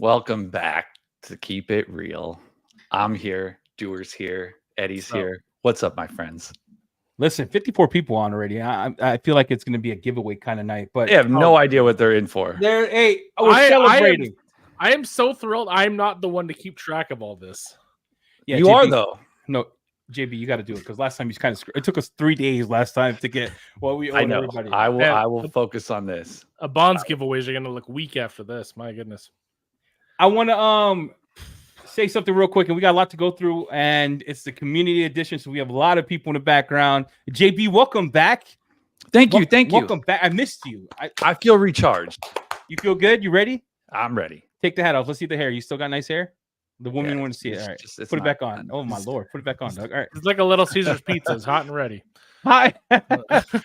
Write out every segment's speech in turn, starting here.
Welcome back to Keep It Real. I'm here. Doer's here. Eddie's here. What's up, my friends? Listen, 54 people on already. I feel like it's going to be a giveaway kind of night, but they have no idea what they're in for. We're celebrating. I am so thrilled. I'm not the one to keep track of all this. Yeah, you JB, are though. No, JB, you got to do it because last time you kind of it took us 3 days last time to get what we owe everybody. I will focus on this. A bonds giveaways are going to look weak after this. My goodness. I want to say something real quick, and we got a lot to go through, and it's the community edition, so we have a lot of people in the background. JB, welcome back. Thank you. Welcome back. I missed you. I feel recharged. You feel good? You ready? I'm ready. Take the hat off. Let's see the hair. You still got nice hair? The woman want to see it. All right. Put it back on. Oh, my Lord. Put it back on, Doug. All right. It's like a Little Caesar's pizza. It's hot and ready. Hi.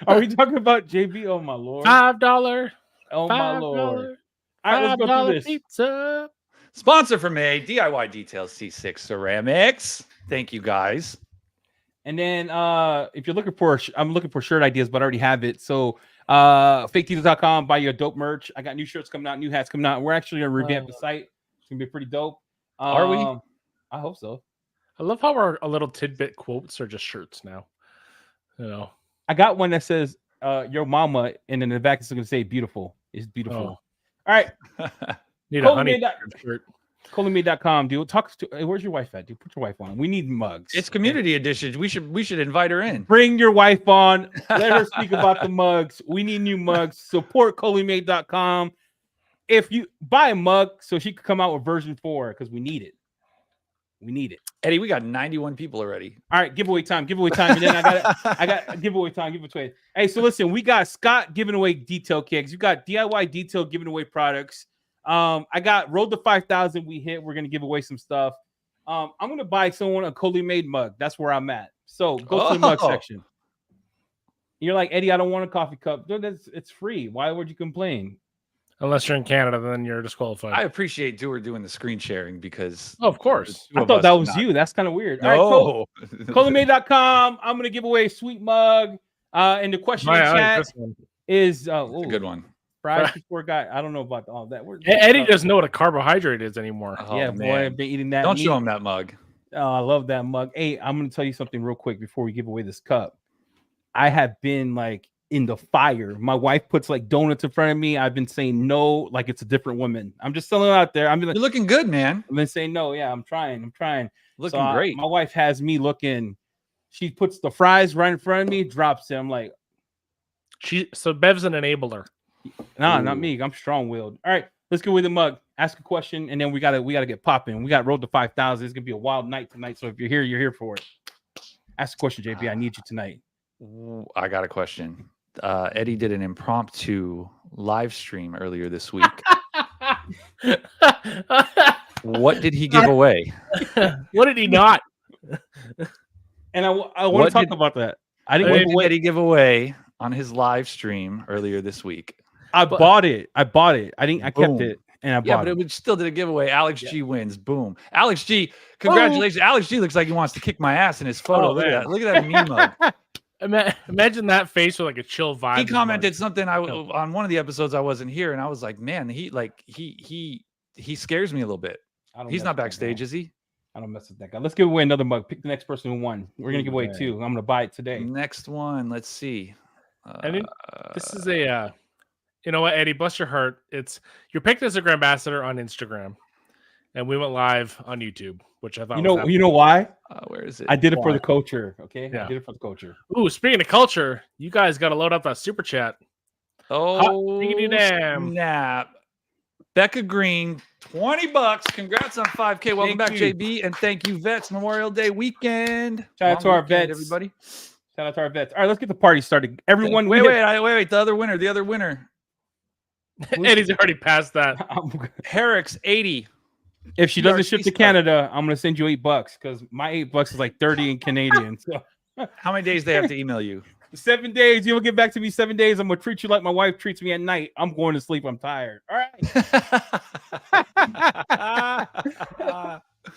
Are we talking about JB? Oh, my Lord. $5. Oh, my Lord. All right, let's go through this. Pizza. Sponsor for me, DIY Details C6 Ceramics. Thank you, guys. And then if you're looking for, I'm looking for shirt ideas, but I already have it. So faketitles.com, buy your dope merch. I got new shirts coming out, new hats coming out. We're actually going to revamp the site. It's going to be pretty dope. Are we? I hope so. I love how our little tidbit quotes are just shirts now. You know, I got one that says your mama, and then the back is going to say beautiful. It's beautiful. Oh. All right. Need a honey shirt. ColonMade.com, dude. Talk to. Hey, where's your wife at, dude? Put your wife on. We need mugs. It's community edition. We should invite her in. Bring your wife on. Let her speak about the mugs. We need new mugs. Support ColonMade.com. If you buy a mug, so she could come out with version 4 because we need it. We need it. Eddie, we got 91 people already. All right, giveaway time. And then I got giveaway time. Giveaway. Hey, so listen, we got Scott giving away detail kits. You got DIY Detail giving away products. I got Road to 5,000. We hit. We're gonna give away some stuff. I'm gonna buy someone a Coley Made mug. That's where I'm at. So go to the mug section. You're like, Eddie, I don't want a coffee cup. Dude, it's free. Why would you complain? Unless you're in Canada, then you're disqualified. I appreciate Doer doing the screen sharing because of course. I thought that was you. That's kind of weird. No. All right, ColeyMade.com. I'm gonna give away a sweet mug. And the question in chat is a good one. Fries before guy. I don't know about all that. Eddie doesn't know what a carbohydrate is anymore. Oh, yeah, man. boy, I've been eating that. Don't show him that mug. Oh, I love that mug. Hey, I'm gonna tell you something real quick before we give away this cup. I have been like in the fire. My wife puts like donuts in front of me. I've been saying no, like it's a different woman. I'm just telling it out there. You're looking good, man. I've been saying no. Yeah, I'm trying. Looking great. My wife has me looking. She puts the fries right in front of me, drops it. I'm like, so Bev's an enabler. Nah, not me. I'm strong-willed. All right, let's go with the mug. Ask a question, and then we gotta get popping. We got Road to 5,000. It's gonna be a wild night tonight. So if you're here for it. Ask a question, JP. I need you tonight. I got a question. Eddie did an impromptu live stream earlier this week. What did he give away? What did he not? And I want to talk about that. What did Eddie give away on his live stream earlier this week? I bought it. I kept it, and I bought it. Yeah, but it still did a giveaway. Alex G wins. Boom. Alex G, congratulations. Oh. Alex G looks like he wants to kick my ass in his photo. Look at that meme mug. Imagine that face with like a chill vibe. He commented something on one of the episodes I wasn't here, and I was like, man, he scares me a little bit. He's not backstage, is he? I don't mess with that guy. Let's give away another mug. Pick the next person who won. We're gonna give away 2. I'm gonna buy it today. Next one. Let's see. This is a you know what, Eddie, bless your heart. It's you're picked as a Grand Ambassador on Instagram, and we went live on YouTube, which I thought you know why? Where is it? I did it for the culture. Okay, yeah. I did it for the culture. Ooh, speaking of culture, you guys got to load up that super chat. Oh, snap! Becca Green, $20. Congrats on 5K. Welcome back, JB, and thank you, Vets. Memorial Day weekend. Shout out to our vets, everybody. Shout out to our vets. All right, let's get the party started. Everyone, wait. The other winner. Eddie's already passed that. Herrick's 80. If she doesn't ship to Canada, I'm gonna send you $8 because my $8 is like 30 in Canadian. So, how many days they have to email you? 7 days. You'll get back to me 7 days. I'm gonna treat you like my wife treats me at night. I'm going to sleep. I'm tired. All right.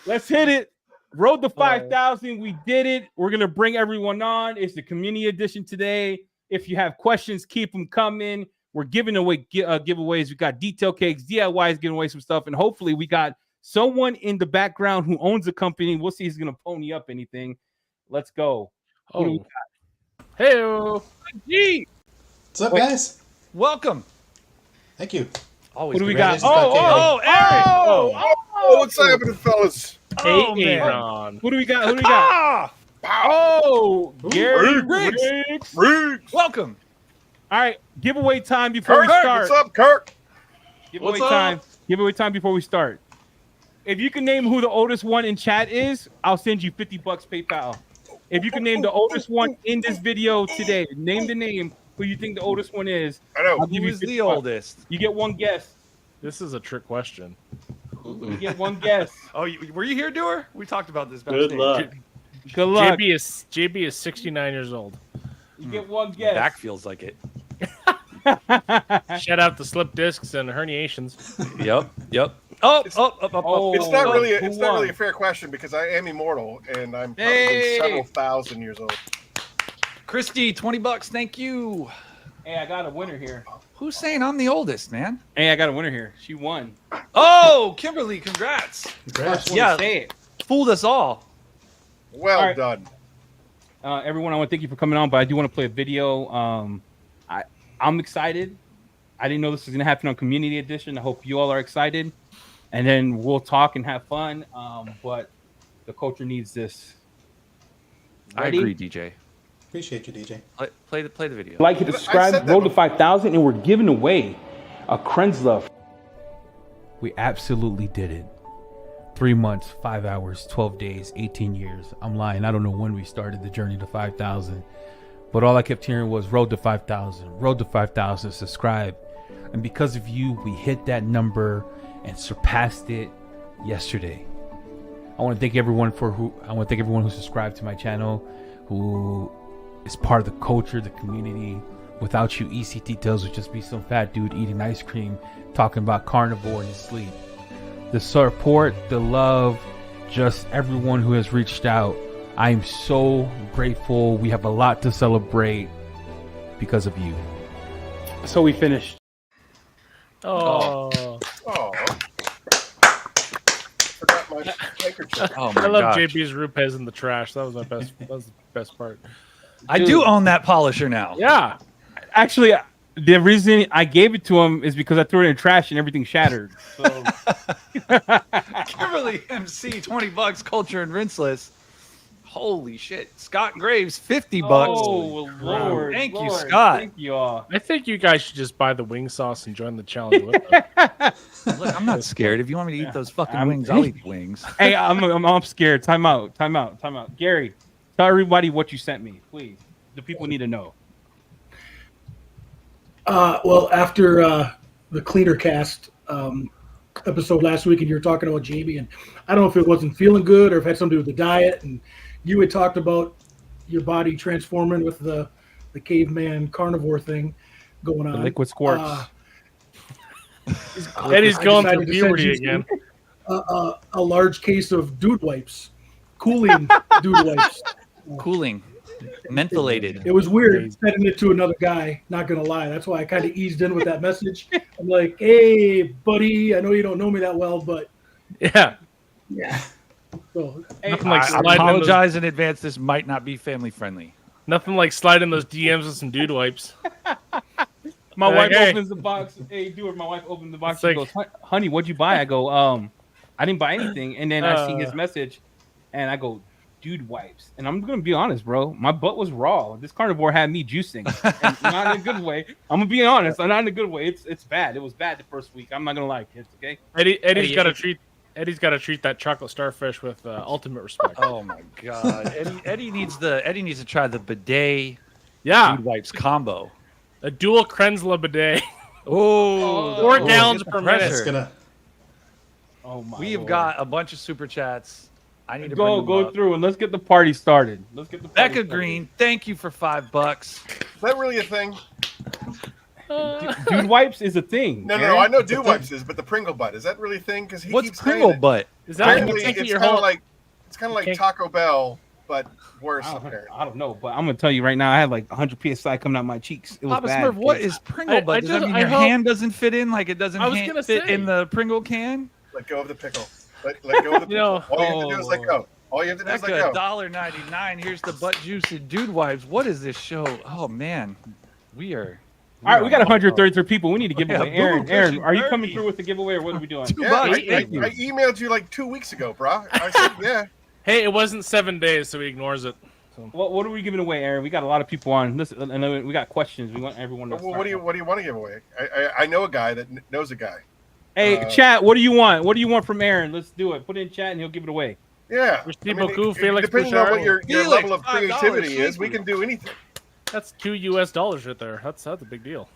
Let's hit it. Road to 5,000. We did it. We're gonna bring everyone on. It's the community edition today. If you have questions, keep them coming. We're giving away giveaways. We got detail cakes, DIYs giving away some stuff, and hopefully we got someone in the background who owns a company. We'll see if he's gonna pony up anything. Let's go. Oh, hey, What's up, guys? Welcome. Thank you. Always. What do we got? Oh, Eric. What's happening, fellas? Oh, hey, man. Aaron. Who do we got? Who do we got? Oh, Gary Riggs. Riggs. Welcome. All right, giveaway time before we Kirk, start. what's up, Kirk? Giveaway What's time. up? Giveaway time before we start. If you can name who the oldest one in chat is, I'll send you $50 PayPal. If you can name the oldest one in this video today, name the name who you think the oldest one is. I know. I'll give Who you is $50. the oldest? You get one guess. This is a trick question. You get one guess. Oh, were you here, Doer? We talked about this. Good backstage. luck. Good luck. JB is 69 years old. You get one guess. Back feels like it. Shout out to slip discs and herniations. Yep. Oh, It's not really. who It's not really won? a fair question because I am immortal and I'm probably Hey! several thousand years old. Christy, $20. Thank you. Hey, I got a winner here. Who's saying I'm the oldest, man? Hey, I got a winner here. She won. Oh, Kimberly, congrats. Congrats. Yeah. Say it. Fooled us all. Well All right. done. Everyone, I want to thank you for coming on, but I do want to play a video. I'm excited. I didn't know this was going to happen on Community Edition. I hope you all are excited. And then we'll talk and have fun. But the culture needs this. Ready? I agree, DJ. Appreciate you, DJ. Play the video. Like, hit I subscribe, said that roll to before. 5,000, and we're giving away a Krenzla. We absolutely did it. 3 months, 5 hours, 12 days, 18 years. I'm lying. I don't know when we started the journey to 5,000. But all I kept hearing was road to 5,000, road to 5,000, subscribe. And because of you, we hit that number and surpassed it yesterday. I want to thank everyone who subscribed to my channel, who is part of the culture, the community. Without you, ECT Tales would just be some fat dude eating ice cream, talking about carnivore in his sleep. The support, the love, just everyone who has reached out. I am so grateful. We have a lot to celebrate because of you. So we finished. Oh, Oh. Forgot my handkerchief. Oh my I love gosh. JB's Rupes in the trash. That was my best. That was the best part. I do own that polisher now. Yeah. Actually, the reason I gave it to him is because I threw it in trash and everything shattered. So Kimberly MC, $20. Culture and rinseless. Holy shit. Scott Graves, $50. oh Lord! Thank you, Lord, Scott. Thank you all. I think you guys should just buy the wing sauce and join the challenge with us. Look, I'm not scared. If you want me to eat those fucking I'm- wings, I'll eat the wings. Hey, I'm scared. Time out. Gary, tell everybody what you sent me, please. The people need to know. Well, after the Cleaner Cast episode last week, and you were talking about Jamie, and I don't know if it wasn't feeling good or if it had something to do with the diet, and you had talked about your body transforming with the caveman carnivore thing going on. The liquid squirts. Eddie's I going decided through to send puberty you again. a large case of dude wipes, cooling dude wipes. Cooling. Mentholated. It was weird sending it to another guy, not gonna lie. That's why I kind of eased in with that message. I'm like, hey, buddy, I know you don't know me that well, but Yeah. yeah. So Nothing like I sliding in those, apologize in advance. This might not be family friendly. nothing like sliding those DMs with some dude wipes. My wife Hey. opens the box. Hey, dude, my wife opens the box. It's She goes, honey, what'd you buy? I go, I didn't buy anything. And then I see his message and I go, dude wipes. And I'm going to be honest, bro. My butt was raw. This carnivore had me juicing. And not in a good way. I'm going to be honest. Not in a good way. It's bad. It was bad the first week. I'm not going to lie, kids, okay? Eddie's got to treat that chocolate starfish with ultimate respect. Oh my god. Eddie needs to try the bidet Yeah, dude wipes combo. a dual Krenzla bidet. Oh, 4 gallons per minute. It's gonna. Oh, my We have Lord. got a bunch of super chats. I need to Go bring them up. through and let's get the party started. Becca Green, thank you for $5. Is that really a thing? Dude wipes is a thing. No, Aaron. I know dew wipes is, but the Pringle butt is that really a thing? Because he What's keeps Pringle saying butt? Is that Apparently, you can't get it's your kind of whole like it's kind of like can't- Taco Bell but worse apparently. I don't know, but I'm gonna tell you right now, I had like 100 psi coming out my cheeks. It was Papa bad. Smurf, what kids. is Pringle butt? Does that mean your hand doesn't fit in like it doesn't fit in the Pringle can? Let go of the pickle. Let go of the pickle. All you have to do is let go. All you have to do is let go. $1.99. Here's the butt juice and dude wives. What is this show? Oh man, we are. All right, we got 133 people. We need to give away. Boom, Aaron, are you 30. coming through with the giveaway, or what are we doing? Yeah, I emailed you like 2 weeks ago, bro. I said, yeah. Hey, it wasn't 7 days, so he ignores it. So. What are we giving away, Aaron? We got a lot of people on. Listen, and we got questions. We want everyone to. Well, what do you want to give away? I know a guy that knows a guy. Hey, chat. What do you want? What do you want from Aaron? Let's do it. Put it in chat, and he'll give it away. Yeah. Depending on what your level of creativity is, we can do anything. That's $2 right there. That's a big deal.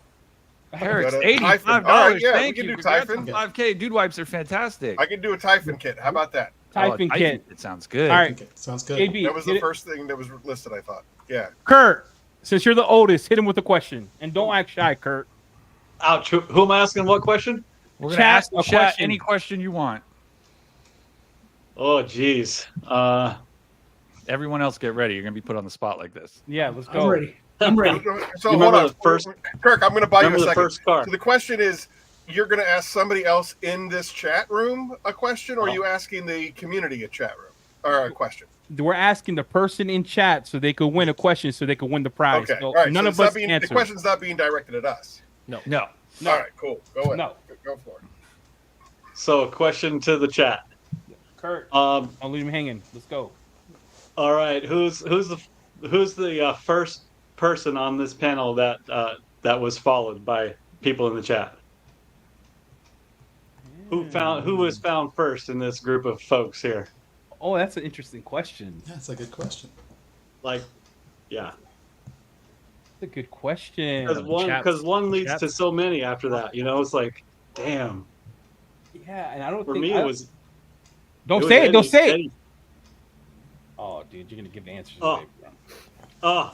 Eric's $85. Right, yeah, Thank we can you. do Typhon. 5K. Dude wipes are fantastic. I can do a Typhon kit. How about that? Typhon kit. It sounds good. All right. Sounds good. JB, that was the first thing that was listed, I thought. Yeah. Kurt, since you're the oldest, hit him with a question. And don't act shy, Kurt. Ouch. Who am I asking what question? We're going to ask the chat any question you want. Oh, geez. Everyone else get ready. You're going to be put on the spot like this. Yeah, let's go. I'm ready. I'm ready. So hold on. Kirk, I'm going to buy you a second. First car. So the question is, you're going to ask somebody else in this chat room a question, or are you asking the community a chat room or a question? We're asking the person in chat so they could win a question, so they could win the prize. Okay, So right. none so of us the answer. question's not being directed at us. No. All right, cool. Go ahead. No. Go for it. So, question to the chat. Kurt, I'll leave him hanging. Let's go. All right, who's the first person on this panel that was followed by people in the chat? Who was found first in this group of folks here? Oh, that's an interesting question. That's a good question. Like, yeah. That's a good question. Because one leads to so many after that. You know, it's like, damn. Yeah, and I don't For think me it was. Don't say it. Don't say it. Oh, dude, you're gonna give the answers. Oh. Oh.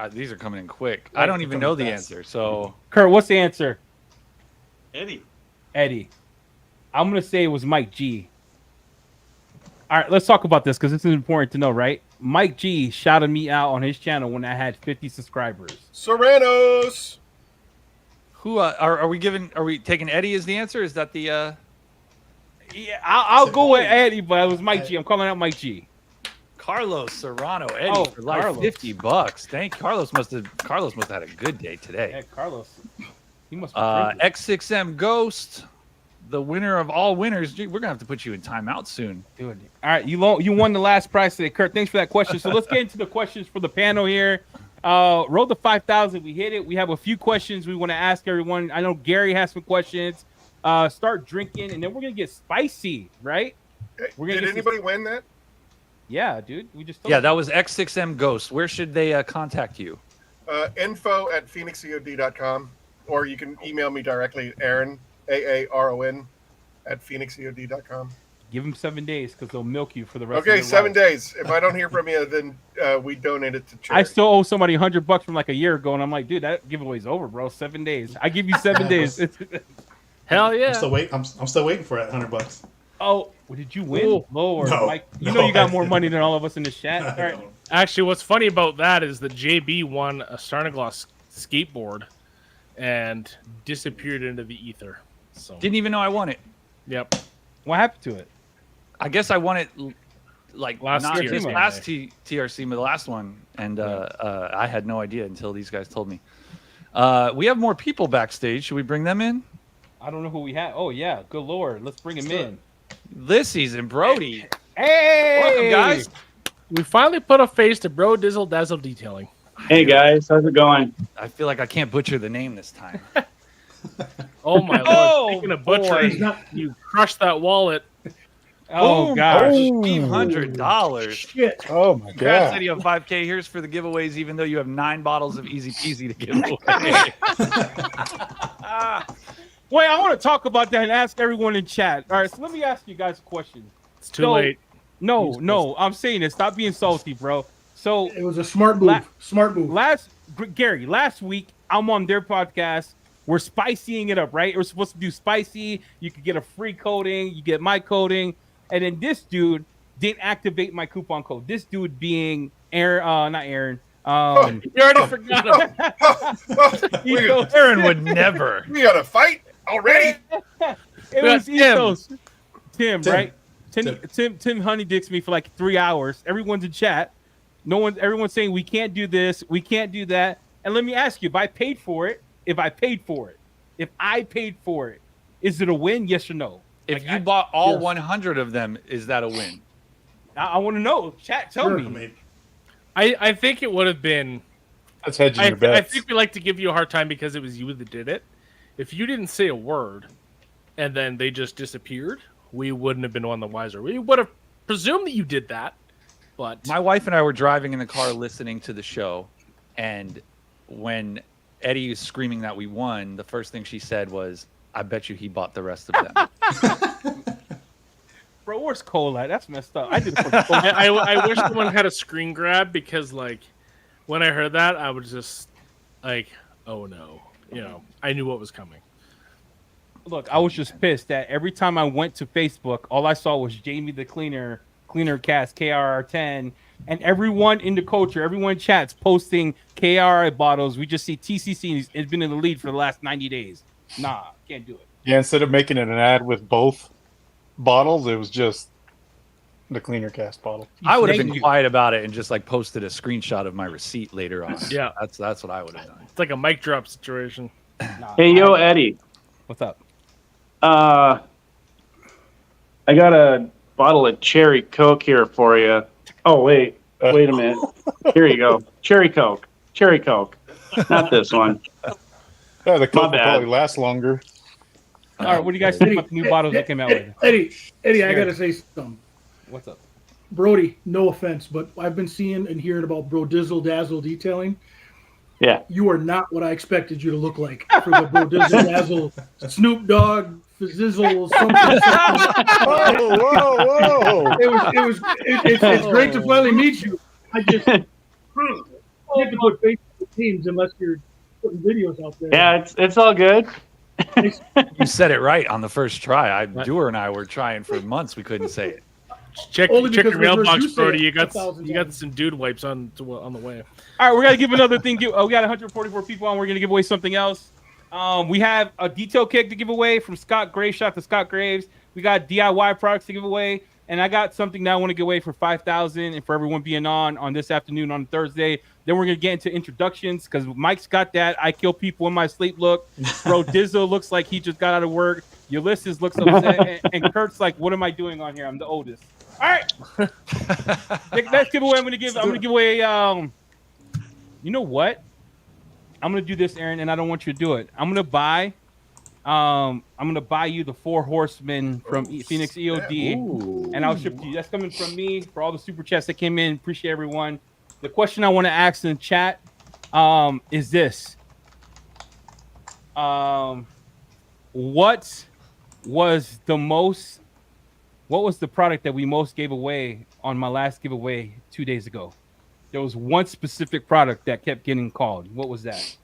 These are coming in quick. I don't even know the answer. So, Kurt, what's the answer? Eddie. I'm gonna say it was Mike G. All right, let's talk about this because this is important to know, right? Mike G shouted me out on his channel when I had 50 subscribers. Serranos. Who are we giving? Are we taking Eddie as the answer? Is that the? Yeah, I'll go with Eddie, but it was Mike G. I'm calling out Mike G. Carlos Serrano, Eddie for like Carlos. $50. Carlos must have had a good day today. Yeah, Carlos. He must be X6M Ghost, the winner of all winners. Gee, we're gonna have to put you in timeout soon, dude. All right, you won the last prize today, Kurt. Thanks for that question. So let's get into the questions for the panel here. Roll the 5,000. We hit it. We have a few questions we want to ask everyone. I know Gary has some questions. Start drinking, and then we're gonna get spicy, right? Did anybody win that? Yeah, dude. We just that was X6M Ghost. Where should they contact you? info@phoenixeod.com, or you can email me directly, Aaron, AARON, @phoenixeod.com. Give them 7 days because they'll milk you for the rest of Okay, their 7 life. days. If I don't hear from you, then we donate it to charity. I still owe somebody $100 from like a year ago, and I'm like, dude, that giveaway's over, bro. 7 days. I give you 7 days. Hell yeah! I'm still waiting for that $100. Oh, did you win? Ooh. Lord, No, Mike, you know you got more money than all of us in this chat. All right. Actually, what's funny about that is that JB won a Starnagloss skateboard and disappeared into the ether. So Didn't even know I won it. Yep. What happened to it? I guess I won it like Last not TRC. this last TRC, but the last one, and I had no idea until these guys told me. We have more people backstage. Should we bring them in? I don't know who we have. Oh yeah, good lord, let's bring him in. Lissy's and Brody. Hey, welcome guys. We finally put a face to Bro Dizzle Dazzle Detailing. Hey guys, how's it going? I feel like I can't butcher the name this time. Oh my lord! Speaking of butchering, you crushed that wallet. Oh gosh, $1,500. Shit. Oh my Congrats, Eddie, on 5K. Here's for the giveaways, even though you have 9 bottles of Easy Peasy to give away. Wait, I want to talk about that and ask everyone in chat. All right, so let me ask you guys a question. It's too late. No, I'm saying it. Stop being salty, bro. So It was a smart move. Smart move. last week I'm on their podcast. We're spicying it up, right? We're supposed to do spicy. You could get a free coating. You get my coating. And then this dude didn't activate my coupon code. This dude being Aaron, not Aaron. You already forgot him. Aaron would never. We got to fight already. It was Tim. Ethos. Tim, Tim. right? Tim honey dicks me for like 3 hours. Everyone's in chat. Everyone's saying we can't do this, we can't do that. And let me ask you, if I paid for it, is it a win? Yes or no? If Like, you bought all yes. 100 of them, is that a win? I want to know. Chat, tell Sure. me. I mean, I think it would have been. That's hedging I your bets. think we like to give you a hard time because it was you that did it. If you didn't say a word and then they just disappeared, we wouldn't have been on the wiser. We would have presumed that you did that, but My wife and I were driving in the car listening to the show, and when Eddie was screaming that we won, the first thing she said was, "I bet you he bought the rest of them." Bro, where's Cole at? That's messed up. I did it for Cole. I wish someone had a screen grab because, like, when I heard that, I was just like, "Oh no!" I knew what was coming. Look, I was just pissed that every time I went to Facebook, all I saw was Jamie the Cleaner Cast, KRR10, and everyone in the culture, everyone in chats posting KRI bottles. We just see TCC has been in the lead for the last 90 days. Nah, can't do it. Yeah, instead of making it an ad with both bottles, it was just the Cleaner Cast bottle. I would have Thank been you. quiet about it and just like posted a screenshot of my receipt later on. Yeah. that's what I would have done. It's like a mic drop situation. Nah, Hey, yo, Eddie. what's up? I got a bottle of cherry Coke here for you. Oh, wait a minute. Here you go. Cherry Coke. Not this one. Yeah, the Coke will bad. probably last longer. All right, what do you guys think about the new bottles that came out with? Eddie, I Sure. gotta say something. What's up? Brody, no offense, but I've been seeing and hearing about Bro Dizzle Dazzle detailing. Yeah. You are not what I expected you to look like for the Bro Dizzle Dazzle Snoop Dogg Fizzizzle something. Whoa! It's great to finally meet you. I just you have to put face to the teams unless you're putting videos out there. Yeah, it's all good. You said it right on the first try. Dewar and I were trying for months. We couldn't say it. Check Only your because we heard mailbox, you say Brody. it You got 1,000 you got times. some dude wipes on the way. All right, we're gonna give another thing. We got 144 people on. We're gonna give away something else. We have a detail kit to give away from Scott Graves. Shout out to Scott Graves. We got DIY products to give away, and I got something that I want to give away for 5,000 and for everyone being on this afternoon on Thursday. Then we're gonna get into introductions because Mike's got that I kill people in my sleep look. Bro Dizzle looks like he just got out of work. Ulysses looks upset, and Kurt's like, "What am I doing on here? I'm the oldest." All right, next giveaway. I'm gonna give away. You know what? I'm gonna do this, Aaron, and I don't want you to do it. I'm gonna buy you the 4 Horsemen from Phoenix E.O.D. and I'll ship to you. That's coming from me for all the super chats that came in. Appreciate everyone. The question I want to ask in the chat is this: what was the product that we most gave away on my last giveaway 2 days ago? There was one specific product that kept getting called. What was that?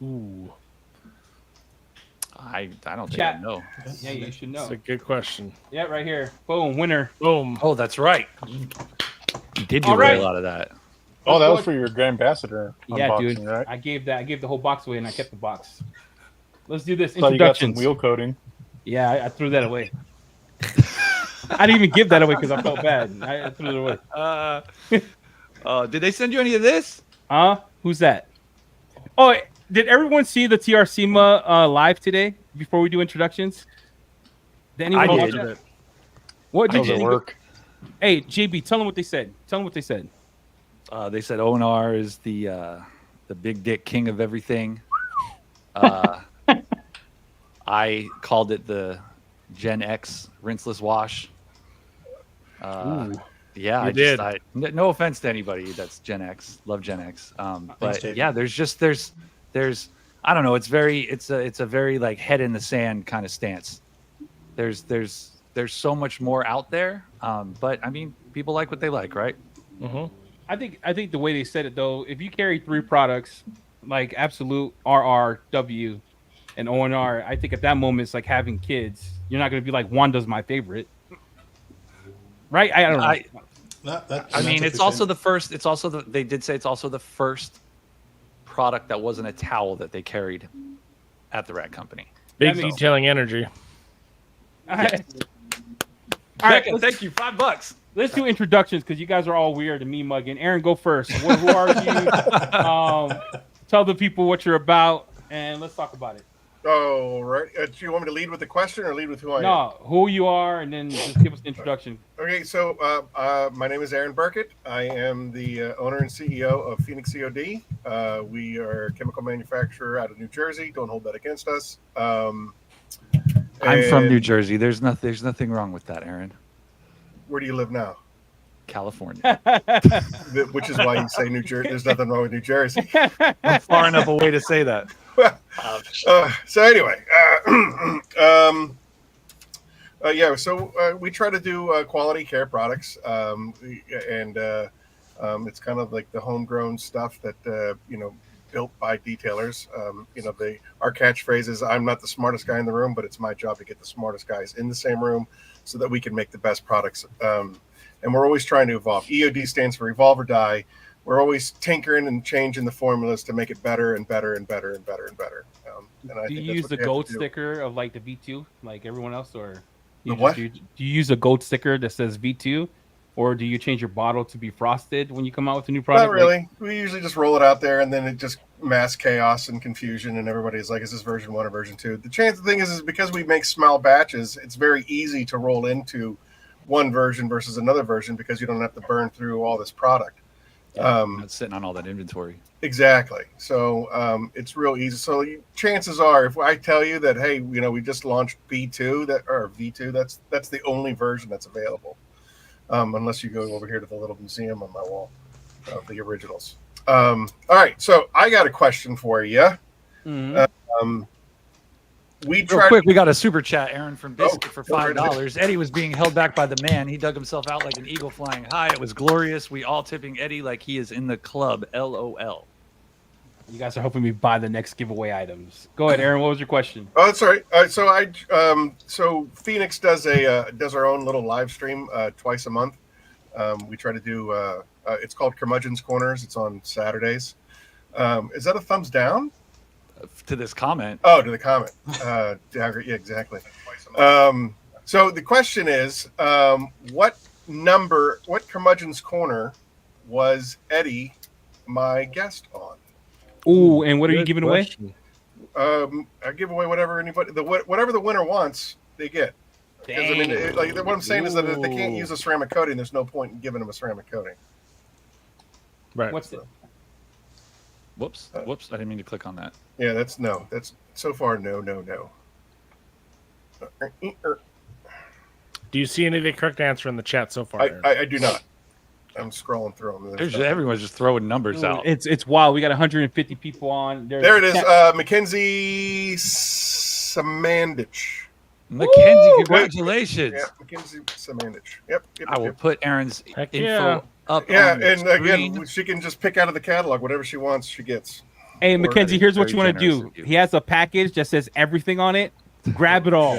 Ooh, I don't think Chat. I know. Yeah, you should know. that's a good question. Yeah, right here. Boom, winner. Boom. Oh, that's right. You did give All away right. a lot of that. Oh, that was for your Grand Ambassador Yeah, unboxing, dude. right? I gave the whole box away and I kept the box. Let's do this. So you got some Introductions. wheel coating. Yeah, I threw that away. I didn't even give that away because I felt bad. I threw it away. Did they send you any of this? Who's that? Oh, did everyone see the TR SEMA live today before we do introductions? Did anyone I watch did. it? What How did does you it think? work? Hey, JB, tell them what they said. They said ONR is the big dick king of everything. I called it the Gen X rinseless wash. Yeah, You did. No offense to anybody that's Gen X. Love Gen X. But JP. yeah, there's I don't know. It's a very like head in the sand kind of stance. There's so much more out there. But I mean, people like what they like, right? Mm-hmm. I think the way they said it though, if you carry 3 products like Absolute, RRW, and ONR, I think at that moment it's like having kids. You're not gonna be like Wanda's my favorite. right? I don't know. I mean, it's also the first. It's also they did say it's also the first product that wasn't a towel that they carried at the Rat Company. Big That makes detailing energy. All right. All right, Becca, thank you. $5. Let's do introductions because you guys are all weird and me mugging. Aaron, go first. Who are you? Tell the people what you're about, and let's talk about it. Oh, right. Do you want me to lead with the question or lead with who I am? No, who you are, and then just give us an introduction. Okay, so my name is Aaron Burkett. I am the owner and CEO of Phoenix E.O.D. We are a chemical manufacturer out of New Jersey. Don't hold that against us. I'm from New Jersey. There's nothing wrong with that, Aaron. Where do you live now? California. Which is why you say New Jersey. There's nothing wrong with New Jersey. I'm far enough away to say that. So anyway, we try to do quality care products, and it's kind of like the homegrown stuff that built by detailers. Our catchphrase is "I'm not the smartest guy in the room, but it's my job to get the smartest guys in the same room so that we can make the best products." And we're always trying to evolve. EOD stands for Evolve or Die. We're always tinkering and changing the formulas to make it better and better and better and better and better. Do you use the gold sticker of like the V2, like everyone else, or the what? Do you use a gold sticker that says V2, or do you change your bottle to be frosted when you come out with a new product? Not really. We usually just roll it out there, and then it just mass chaos and confusion, and everybody's like, "Is this version 1 or version 2?" The thing is because we make small batches, it's very easy to roll into one version versus another version because you don't have to burn through all this product. Not sitting on all that inventory. Exactly. So it's real easy. So chances are, if I tell you that, hey, we just launched V2, that's the only version that's available, unless you go over here to the little museum on my wall of the originals. All right. So I got a question for you. Mm-hmm. We got a super chat, Aaron from Biscuit for $5. Eddie was being held back by the man. He dug himself out like an eagle flying high. It was glorious. We all tipping Eddie like he is in the club. LOL. You guys are helping me buy the next giveaway items. Go ahead, Aaron. What was your question? Oh, that's all right. So Phoenix does our own little live stream twice a month. We try to do. It's called Curmudgeon's Corners. It's on Saturdays. Is that a thumbs down? To this comment. Oh, to the comment. Yeah, exactly. So the question is, what Curmudgeon's Corner was Eddie my guest on? Ooh, and what are you giving away? I give away whatever whatever the winner wants, they get. I mean, what I'm saying is that if they can't use a ceramic coating, there's no point in giving them a ceramic coating. Right. What's it? Whoops. I didn't mean to click on that. Yeah, that's so far no. Do you see any of the correct answer in the chat so far? I do not. I'm scrolling through them. Everyone's just throwing numbers out. It's wild. We got 150 people on. There it is. Mackenzie Samandich. Mackenzie, congratulations. Yeah, Mackenzie Samandich. Yep. I will put Aaron's info up. Yeah, on the and screen. again, she can just pick out of the catalog whatever she wants. She gets. Hey, Mackenzie, here's what you want to do. He has a package that says everything on it. Grab it all.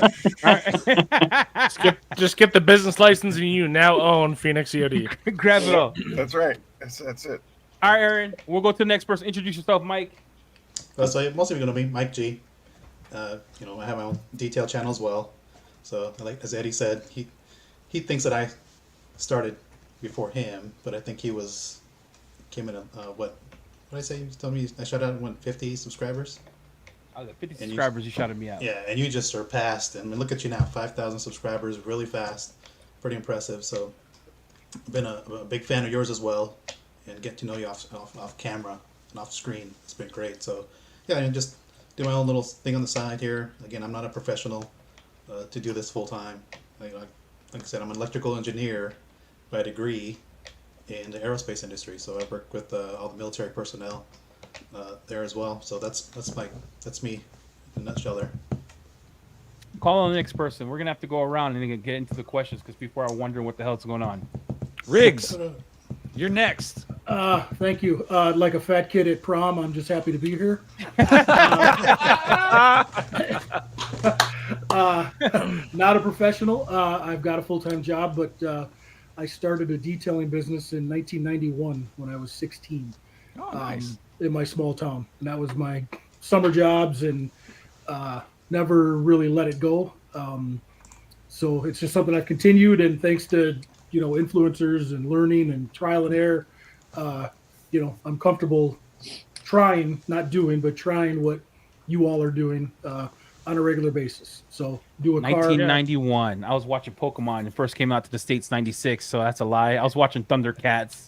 Just get the business license, and you now own Phoenix E.O.D. Grab it all. That's right. That's it. All right, Aaron. We'll go to the next person. Introduce yourself, Mike. So mostly going to be Mike G. I have my own detail channel as well. So like as Eddie said, he thinks that I started before him, but I think he came in what did I say? You told me I shot out at 50 subscribers. I was at 50 subscribers. You shouted me out. Yeah, and you just surpassed. And look at you now, 5,000 subscribers, really fast, pretty impressive. So I've been a big fan of yours as well, and get to know you off camera and off screen. It's been great. So yeah, and just do my own little thing on the side here. Again, I'm not a professional to do this full time. Like I said, I'm an electrical engineer by degree in the aerospace industry. So I work with all the military personnel there as well. So that's me in a nutshell there. Call on the next person. We're gonna have to go around and get into the questions because people are wondering what the hell's going on. Riggs, you're next. Thank you. Like a fat kid at prom, I'm just happy to be here. Not a professional. I've got a full-time job, but I started a detailing business in 1991 when I was 16. Oh, nice. In my small town, and that was my summer jobs, and never really let it go. So it's just something I've continued, and thanks to influencers and learning and trial and error, I'm comfortable trying, not doing, but trying what you all are doing on a regular basis. So do a car. 1991. I was watching Pokemon. It first came out to the States 96, so that's a lie. I was watching Thundercats.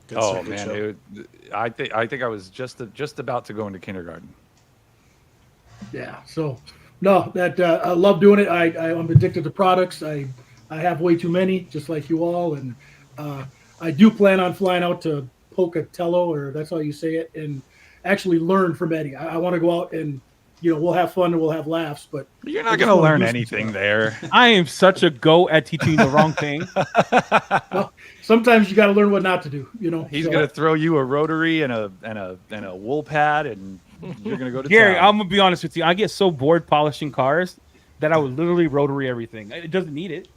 Good Oh show, good show. man, I think I was just about to go into kindergarten. Yeah. So no, that I love doing it. I'm addicted to products. I have way too many, just like you all, and I do plan on flying out to Pocatello, or that's how you say it, and actually learn from Eddie. I want to go out and we'll have fun and we'll have laughs, but You're not going to learn anything there. I am such a go at teaching the wrong thing. Well, sometimes you got to learn what not to do. He's going to throw you a rotary and a wool pad, and you're going to go to Gary, town. I'm gonna be honest with you. I get so bored polishing cars that I would literally rotary everything. It doesn't need it.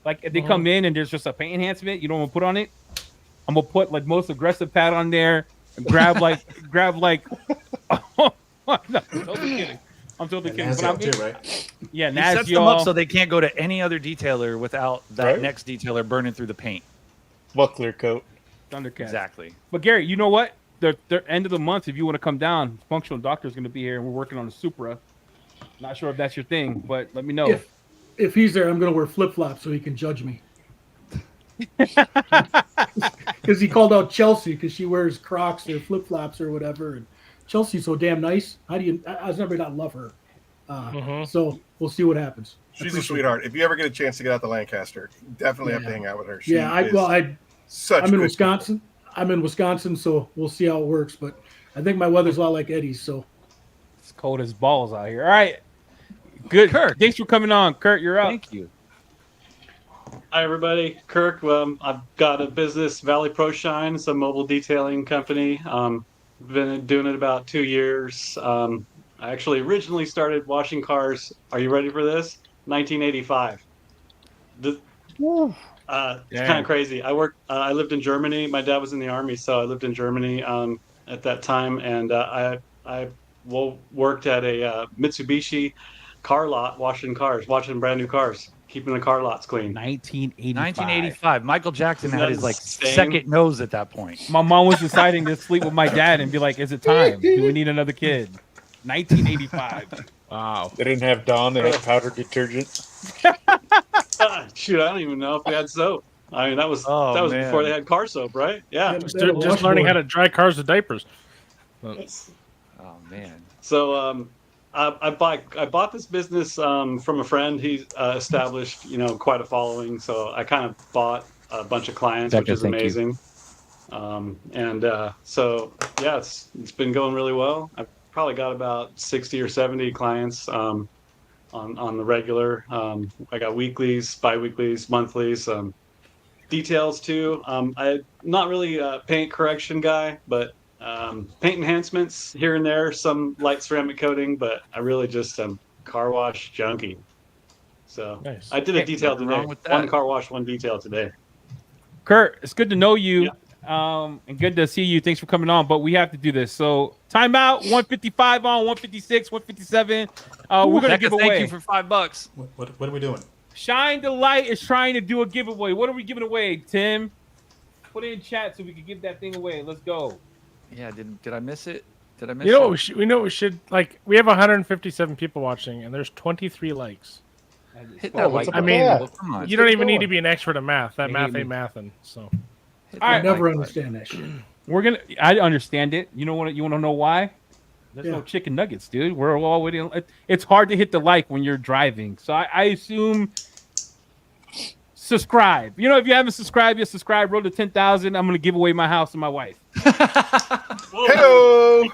Like if they come in and there's just a paint enhancement, you don't want to put on it. I'm gonna put like most aggressive pad on there and grab like. No, I'm totally kidding. I'm totally kidding. But Nasty too, right? Yeah, He sets nasty. them up so they can't go to any other detailer without that Right. next detailer burning through the paint. What clear coat? Thundercats. Exactly. But Gary, you know what? The end of the month, if you want to come down, functional doctor is going to be here, and we're working on a Supra. Not sure if that's your thing, but let me know. If he's there, I'm going to wear flip flops so he can judge me. Because he called out Chelsea because she wears Crocs or flip flops or whatever, and Chelsea's so damn nice. How do you? I was never not love her. So we'll see what happens. She's a sweetheart. If you ever get a chance to get out to Lancaster, definitely have to hang out with her. I'm in good Wisconsin. I'm in Wisconsin, so we'll see how it works. But I think my weather's a lot like Eddie's. So It's cold as balls out here. All right. Good. Kurt. Thanks for coming on. Kurt, you're up. Thank you. Hi, everybody. Kirk. I've got a business, Valley Pro Shine. It's a mobile detailing company. Been doing it about 2 years. I actually originally started washing cars. Are you ready for this? 1985. It's kind of crazy. I lived in Germany. My dad was in the army, so I lived in Germany at that time, and I worked at a Mitsubishi car lot, washing brand new cars, keeping the car lots clean. 1985. Michael Jackson Isn't had that his insane? second nose at that point. My mom was deciding to sleep with my dad and be like, is it time? Do we need another kid? 1985. Wow. They didn't have Dawn. They had powder detergent. Shoot, I don't even know if we had soap. I mean, that was man. before they had car soap, right? Yeah. Just learning how to dry cars with diapers. Oh man. So I bought this business from a friend. He established quite a following. So I kind of bought a bunch of clients, which is amazing. So yeah, it's been going really well. I've probably got about 60 or 70 clients on the regular. I got weeklies, bi-weeklies, monthlies, details too. I'm not really a paint correction guy, but paint enhancements here and there, some light ceramic coating, but I really just am car wash junkie. So Nice. I did a detail nothing today. wrong with that. One car wash, one detail today. Kurt, it's good to know you. And good to see you. Thanks for coming on. But we have to do this. So timeout, 155 on, 156, 157. We're gonna give away. Thank you for $5. What are we doing? Shine the Light is trying to do a giveaway. What are we giving away, Tim? Put it in chat so we can give that thing away. Let's go. Yeah, did I miss it? Did I miss You know it? what we know we should like. We have 157 people watching, and there's 23 likes. Hit Oh, that what's like up with button. that? Well, come on. You don't even going. need to be an expert at math. That They math hate ain't me. mathin'. So Hit All I right, that never like understand that shit. I understand it. You know what? You want to know why? There's Yeah. no chicken nuggets, dude. We're all waiting. It's hard to hit the like when you're driving. So I assume subscribe. You know, if you haven't subscribed yet, subscribe. Roll to 10,000. I'm gonna give away my house and my wife. Hello.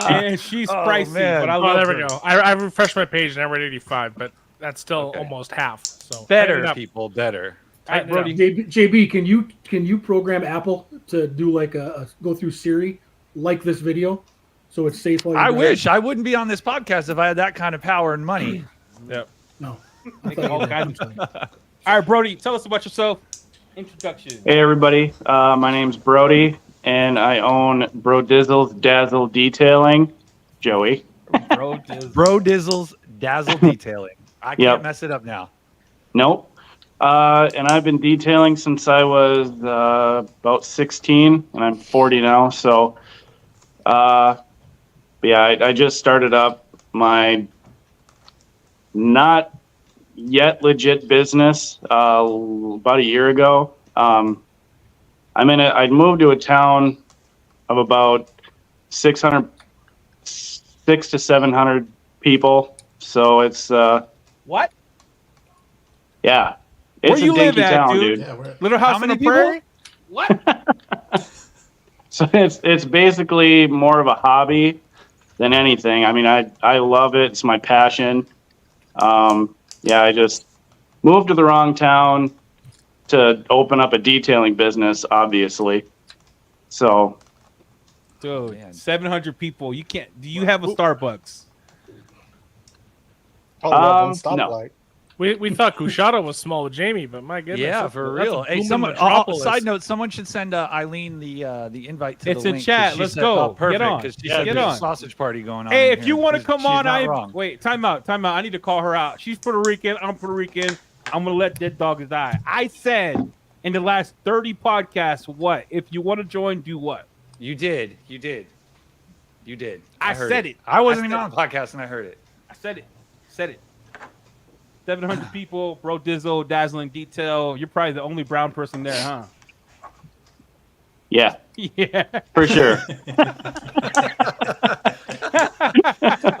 And she's Oh, pricey, man. but I oh, love there her. we go. I refreshed my page and I'm at 85, but that's still Okay. almost half. So tighten it better up. people, better. All right, Tighten it Brody. JB, can you program Apple to do like a go through Siri like this video, so it's safe while you're I driving? wish I wouldn't be on this podcast if I had that kind of power and money. Yep. No. Make all kinds of- All right, Brody, tell us about yourself. Introduction. Hey, everybody. My name's Brody, and I own Bro Dizzle's Dazzle Detailing. Joey. Bro, Bro Dizzle's Dazzle Detailing. I can't mess it up now. Nope. And I've been detailing since I was about 16, and I'm 40 now. So, I just started up my not yet legit business about a year ago. I moved to a town of about 600 to 700 people. So it's what? Yeah, Where it's you a live dinky at, town, dude? dude. Little house How on many the people? prairie? What? So it's basically more of a hobby than anything. I mean, I love it. It's my passion. I just moved to the wrong town to open up a detailing business, obviously. So, Dude, Man. 700 people. You can't. Do you have a Starbucks? Probably got one no. stoplight. We thought Kushada was small with Jamie, but my goodness, Yeah, that's for that's a real. Hey, booming someone. metropolis. Side note: someone should send Eileen the invite to It's the in link. 'cause chat. she Let's said- go. Oh, perfect. Get on. Because she Yeah, said get there's on. a sausage party going on. Hey, in if you here. want to She's- come she's on, not wrong. wait. Time out. I need to call her out. She's Puerto Rican. I'm Puerto Rican. I'm gonna let that dog die. I said in the last 30 podcasts, what? If you want to join, do what? You did. You did. You did. I heard said it. I wasn't I even said on the podcast and I heard it. I said it. 700 people, Bro Dizzle, Dazzling Detail. You're probably the only brown person there, huh? yeah, Yeah. for sure.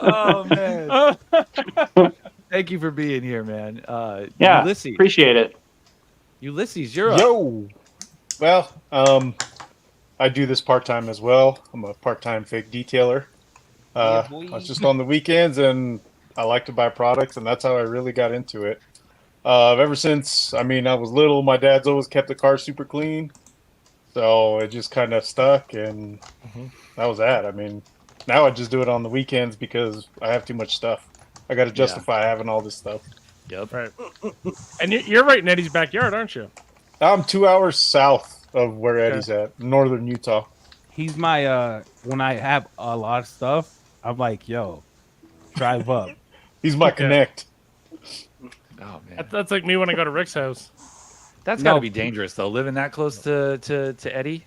Oh man. Thank you for being here, man. Yeah, Ulysses. appreciate it. Ulysses, you're up. Yo. Well, I do this part time as well. I'm a part time fake detailer. Yeah, boy. I was just on the weekends, and I like to buy products, and that's how I really got into it. Ever since, I was little, my dad's always kept the car super clean, so it just kind of stuck, and that was that. Now I just do it on the weekends because I have too much stuff. I got to justify having all this stuff. Yep. Right. And you're right in Eddie's backyard, aren't you? I'm 2 hours south of where Eddie's at, northern Utah. He's my when I have a lot of stuff, I'm like, yo, drive up. He's my connect. Oh man. That's like me when I go to Rick's house. That's No. got to be dangerous though, living that close to Eddie.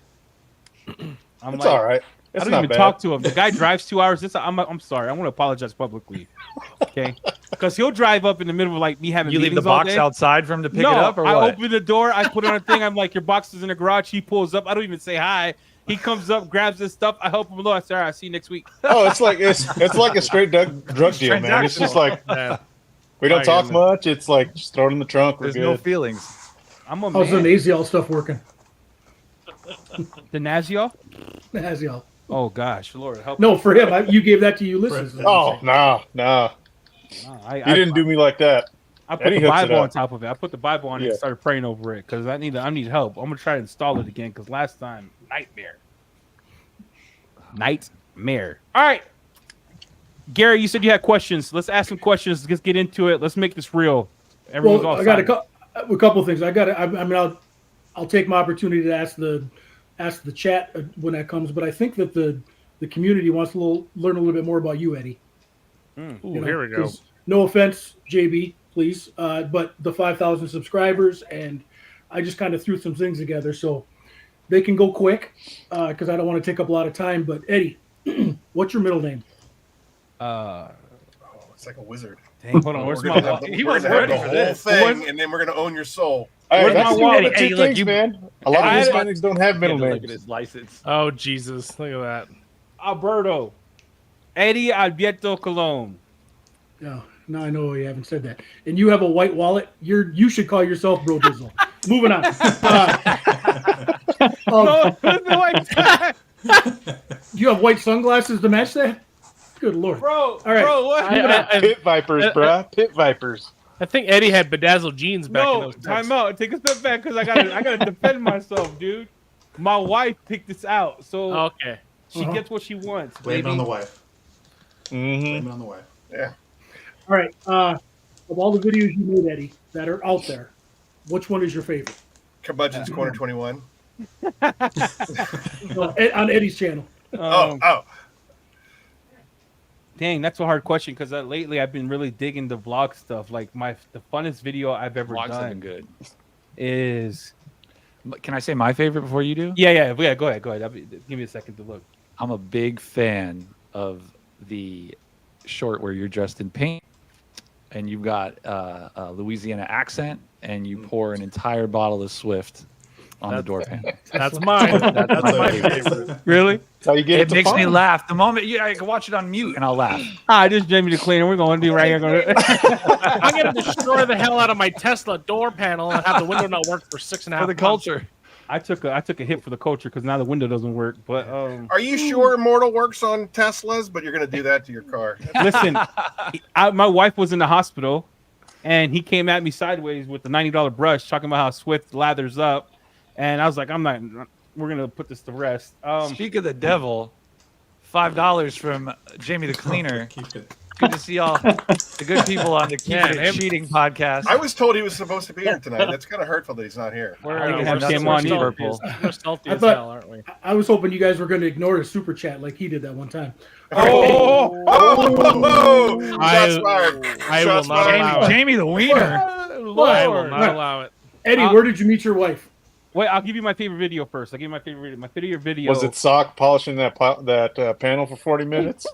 I'm It's like, all right. It's I don't not even bad. talk to him. The guy drives 2 hours. I'm sorry. I want to apologize publicly. Okay, because he'll drive up in the middle of like me having You leave the meetings all box day. outside for him to pick No, it up, or I what? open the door. I put it on a thing. I'm like, your box is in the garage. He pulls up. I don't even say hi. He comes up, grabs his stuff. I help him load. I say, all right, I'll see you next week. Oh, it's like a straight drug deal, man. It's just like Man. we don't My talk goodness. much. It's like just throw it in the trunk. We're There's good. no feelings. I'm a How's the man. Nazial stuff working? The Nazio? Nazial. Oh gosh, Lord help. No, for him. You gave that to Ulysses. Oh no. I You didn't do me like that. I put Eddie the hooks it Bible on up. top of it. I put the Bible on it Yeah. and started praying over it because I need help. I'm gonna try to install it again because last time nightmare. All right, Gary, you said you had questions. Let's ask some questions. Let's get into it. Let's make this real. Everyone's Well, all I got silent. a couple things. I'll take my opportunity to ask the chat when that comes. But I think that the community wants to learn a little bit more about you, Eddie. Ooh, You know, here we go. 'cause no offense, JB, please, but the 5,000 subscribers, and I just kind of threw some things together, so they can go quick because I don't want to take up a lot of time. But Eddie, what's your middle name? Oh, it's like a wizard. Dang, hold on. Where's We're my gonna have wallet? the, He we're was gonna have ready the for whole this. thing, and then we're gonna own your soul. Hey, Where's that's my one wallet? of the Hey, two look, things, you- man. A lot of I- Hispanics don't have middle Look names. at his license. Oh Jesus! Look at that. Alberto, Eddie Alberto Colon. No, I know you haven't said that. And you have a white wallet. You should call yourself Bro Dizzle. Moving on. No, listen like that. You have white sunglasses to match that? Good Lord. Bro, All right. bro, what? Pit vipers, bruh. Pit vipers. I think Eddie had bedazzled jeans back in No, those days. time out. Take a step back because I gotta defend myself, dude. My wife picked this out, so Okay. she gets what she wants. Blame it Baby. on the wife. Mm-hmm. Blame it on the wife. Yeah. All right. Of all the videos you made, Eddie, that are out there, which one is your favorite? Curmudgeon's Corner 21. On Eddie's channel. Oh. Dang, that's a hard question because lately I've been really digging the vlog stuff. Like the funnest video I've ever Vlogs have done been good. is. Can I say my favorite before you do? Yeah. Go ahead. Give me a second to look. I'm a big fan of the short where you're dressed in paint and you've got a Louisiana accent and you pour an entire bottle of Swift on the door panel. That's mine. That's my favorite. Really? That's how you get It makes me fun. laugh. The moment I can watch it on mute and I'll laugh. This is Jamie the Cleaner. We're going to be right here. I'm gonna destroy the hell out of my Tesla door panel and have the window not work for 6.5 For the months. culture. I took a hit for the culture because now the window doesn't work. But Are you sure Immortal works on Teslas? But you're going to do that to your car. listen, my wife was in the hospital, and he came at me sideways with the $90 brush, talking about how Swift lathers up, and I was like, we're gonna put this to rest. Speak of the devil, $5 from Jamie the Cleaner. Keep it. Good to see all the good people on the Keep Yeah, It Cheating podcast. I was told he was supposed to be here tonight. That's kind of hurtful that he's not here. We're, I didn't we're have salty Tim on either. We're salty I as thought- hell, aren't we? I was hoping you guys were going to ignore his super chat like he did that one time. Oh! Shots fired. I will Shots not fired. allow it. Jamie the Wiener. I will Lord. not allow it. Eddie, where did you meet your wife? Wait, I'll give you my favorite video first. I'll give you my favorite video. My favorite video Was it Sock polishing that panel for 40 minutes?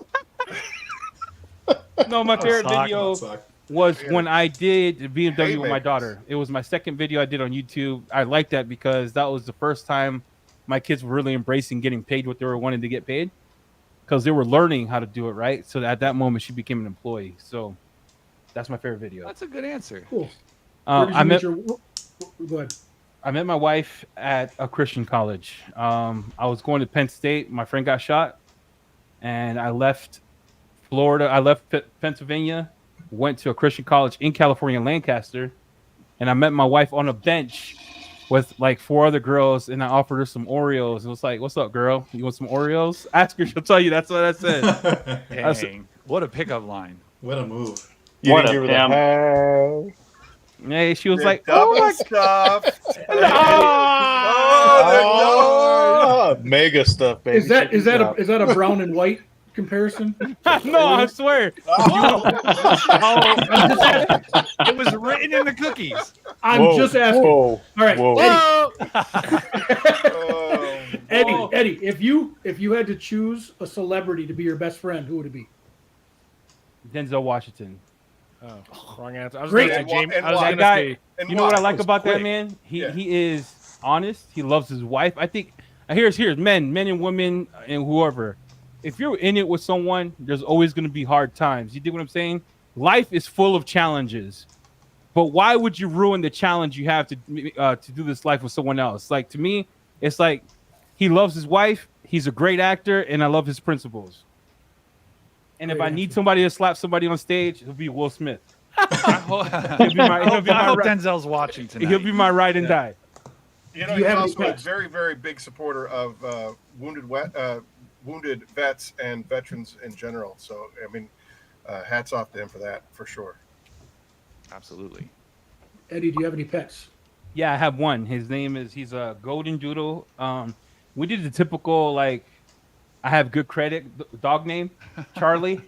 No, my favorite Sock. video Suck. was when I did BMW with my Haymakers. daughter. It was my second video I did on YouTube. I liked that because that was the first time my kids were really embracing getting paid what they were wanting to get paid because they were learning how to do it right. So at that moment, she became an employee. So that's my favorite video. That's a good answer. Cool. Where did you I meet met your? Go ahead. I met my wife at a Christian college. I was going to Penn State. My friend got shot, and I left Florida. I left Pennsylvania, went to a Christian college in California, Lancaster, and I met my wife on a bench with like 4 other girls, and I offered her some Oreos. And it was like, "What's up, girl? You want some Oreos?" Ask her; she'll tell you. That's what I said. Dang. What a pickup line. What a move. You What didn't a give her the hey. Hey, she was They're like, double "Oh my stuffed. Oh, mega stuff, baby. Is that Check this out. is that a brown and white comparison? no, I swear." It was written in the cookies. I'm Whoa, just asking. Whoa, All right, whoa. Oh, Eddie, if you had to choose a celebrity to be your best friend, who would it be? Denzel Washington. Oh, wrong answer. I was Great. gonna say James. And I was why? gonna That say and You know what I why? like about that quick. man? Yeah. He is honest. He loves his wife. I think here's men and women and whoever. If you're in it with someone, there's always going to be hard times. You dig what I'm saying? Life is full of challenges, but why would you ruin the challenge you have to do this life with someone else? Like to me, it's like he loves his wife. He's a great actor, and I love his principles. And if Great I need answer. somebody to slap somebody on stage, it'll be Will Smith. I hope, He'll be my, he'll be I my hope ri- Denzel's watching tonight. he'll be my ride and Yeah. die. You know, Do you he's have any also a pets? very, very big supporter of wounded vets and veterans in general. So, I mean, hats off to him for that, for sure. Absolutely. Eddie, do you have any pets? Yeah, I have one. His name is he's a golden doodle. We did the typical like I have good credit dog name, Charlie.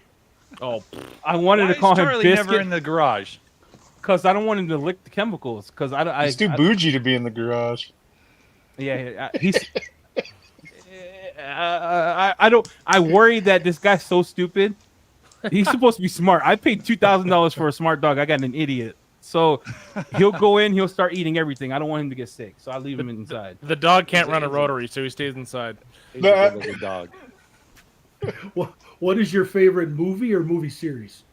Oh, I wanted Why to call is him Charlie Biscuit never in the garage? because I don't want him to lick the chemicals. Because He's too bougie to be in the garage. He's. I don't. I worry that this guy's so stupid. He's supposed to be smart. I paid $2,000 for a smart dog. I got an idiot. So he'll go in. He'll start eating everything. I don't want him to get sick, so I leave him inside. the dog can't run a rotary, so he stays inside. He's a good looking dog. What is your favorite movie or movie series?